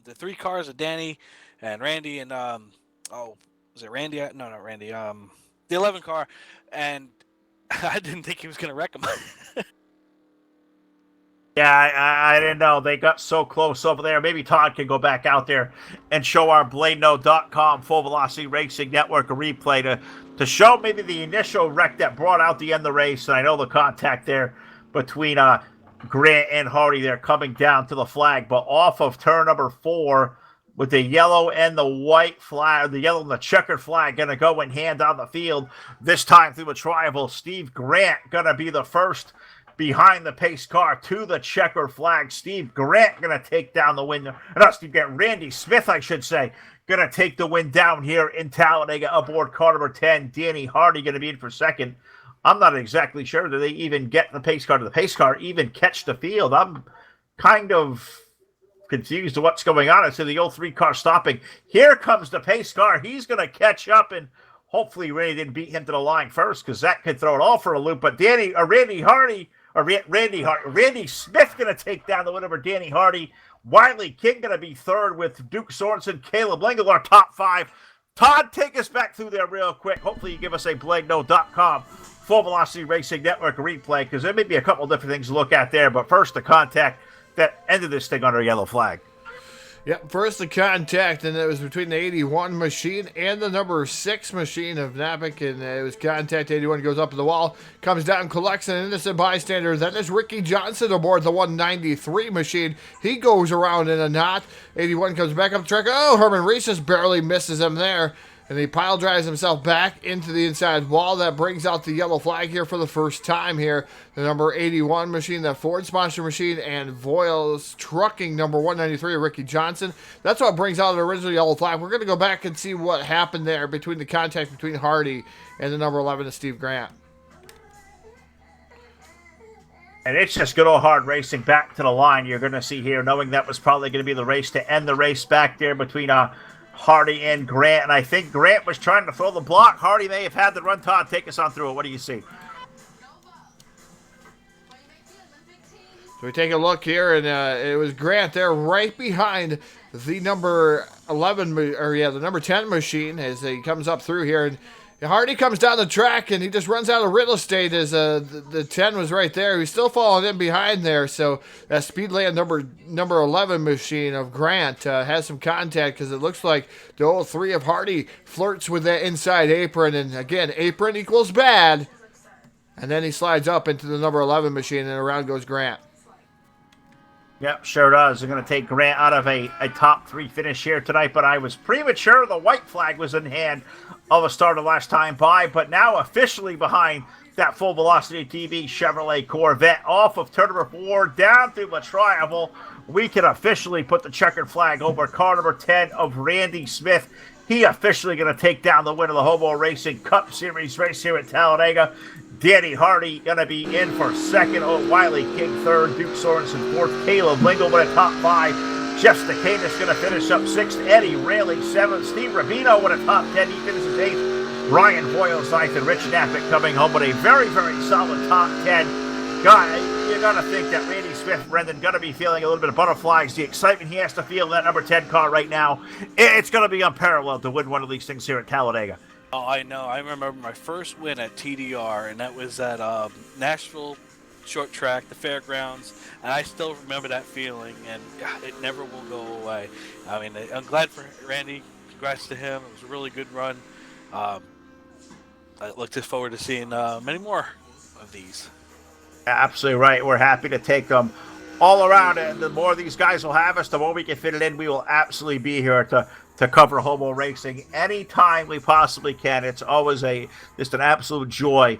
3 cars of Danny and Randy and was it Randy? No, not Randy. The 11 car, and I didn't think he was going to wreck him. Yeah, I didn't know. They got so close over there. Maybe Todd can go back out there and show our BladeNo.com Full Velocity Racing Network a replay to show maybe the initial wreck that brought out the end of the race. And I know the contact there between Grant and Hardy there coming down to the flag. But off of turn number 4 with the yellow and the white flag, the yellow and the checkered flag going to go in hand on the field. This time through a tribal, Steve Grant going to be the first behind the pace car to the checker flag. Steve Grant going to take down the win. Not Steve Grant, Randy Smith, I should say, going to take the win down here in Talladega aboard car number 10. Danny Hardy going to be in for second. I'm not exactly sure that they even get the pace car to the pace car, even catch the field. I'm kind of confused to what's going on. I see the 03 car stopping. Here comes the pace car. He's going to catch up, and hopefully Randy didn't beat him to the line first, because that could throw it all for a loop. But Randy Smith going to take down the win over Danny Hardy. Wiley King going to be third with Duke Sorensen, Caleb Lingle, our top 5. Todd, take us back through there real quick. Hopefully you give us a BlakeNo.com Full Velocity Racing Network replay, because there may be a couple different things to look at there. But first, the contact that ended this thing under a yellow flag. Yep, first the contact, and it was between the 81 machine and the number 6 machine of Napick, and it was contact. 81 goes up to the wall, comes down, collects an innocent bystander. Then is Ricky Johnson aboard the 193 machine. He goes around in a knot. 81 comes back up the track. Oh, Herman Reese just barely misses him there. And he pile drives himself back into the inside wall. That brings out the yellow flag here for the first time here. The number 81 machine, the Ford sponsor machine, and Voiles Trucking, number 193, Ricky Johnson. That's what brings out the original yellow flag. We're going to go back and see what happened there between the contact between Hardy and the number 11 of Steve Grant. And it's just good old hard racing back to the line. You're going to see here, knowing that was probably going to be the race to end the race back there between Hardy and Grant. And I think Grant was trying to throw the block. Hardy may have had the run. Todd, take us on through it. What do you see? So we take a look here, and it was Grant there right behind the number 11, the number 10 machine as he comes up through here. And Hardy comes down the track, and he just runs out of real estate as the 10 was right there. He's still falling in behind there. So that Speedland number 11 machine of Grant has some contact, because it looks like the 03 of Hardy flirts with that inside apron. And again, apron equals bad. And then he slides up into the number 11 machine, and around goes Grant. Yep, sure does. They're going to take Grant out of a top 3 finish here tonight, but I was premature. The white flag was in hand of a starter last time by, but now officially behind that Full Velocity TV Chevrolet Corvette off of turn number 4 down through the Triangle. We can officially put the checkered flag over car number 10 of Randy Smith. He officially going to take down the win of the Hobo Racing Cup Series race here at Talladega. Danny Hardy going to be in for second. Wiley King third. Duke Sorensen fourth. Caleb Lingle with a top 5. Jeff Stakanis going to finish up 6th. Eddie Rayleigh 7th. Steve Rubino with a top 10. He finishes 8th. Ryan Voiles 9th. And Rich Napick coming home with a very, very solid top 10. God, you're going to think that Randy Smith, Brendan, going to be feeling a little bit of butterflies. The excitement he has to feel in that number 10 car right now, it's going to be unparalleled to win one of these things here at Talladega. Oh, I know. I remember my first win at TDR, and that was at Nashville Short Track, the fairgrounds, and I still remember that feeling, and it never will go away. I mean, I'm glad for Randy. Congrats to him. It was a really good run. I look forward to seeing many more of these. Absolutely right. We're happy to take them all around, and the more these guys will have us, the more we can fit it in. We will absolutely be here to cover Hobo Racing anytime we possibly can. It's always just an absolute joy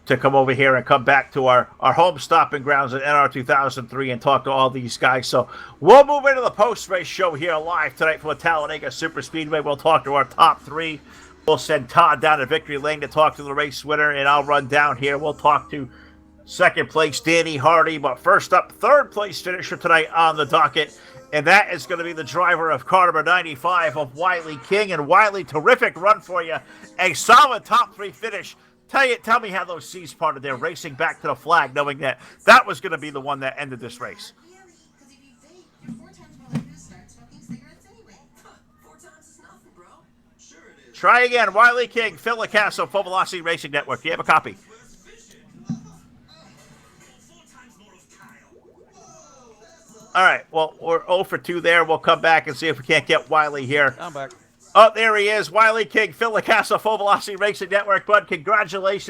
to come over here and come back to our home stopping grounds at NR 2003 and talk to all these guys. So we'll move into the post-race show here live tonight from the Talladega Super Speedway. We'll talk to our top 3. We'll send Todd down to Victory Lane to talk to the race winner, and I'll run down here. We'll talk to second place Danny Hardy, but first up, third place finisher tonight on the docket, and that is going to be the driver of car number 95 of Wiley King. And Wiley, terrific run for you, a solid top 3 finish. Tell me how those C's parted there, racing back to the flag, knowing that was going to be the one that ended this race. Try again, Wiley King, Phil LaCasso, Full Velocity Racing Network. Do you have a copy? All right, well, we're 0 for 2 there. We'll come back and see if we can't get Wiley here. I'm back. Oh, there he is, Wiley King, Phil LaCasso, Full Velocity Racing Network. Bud, congratulations.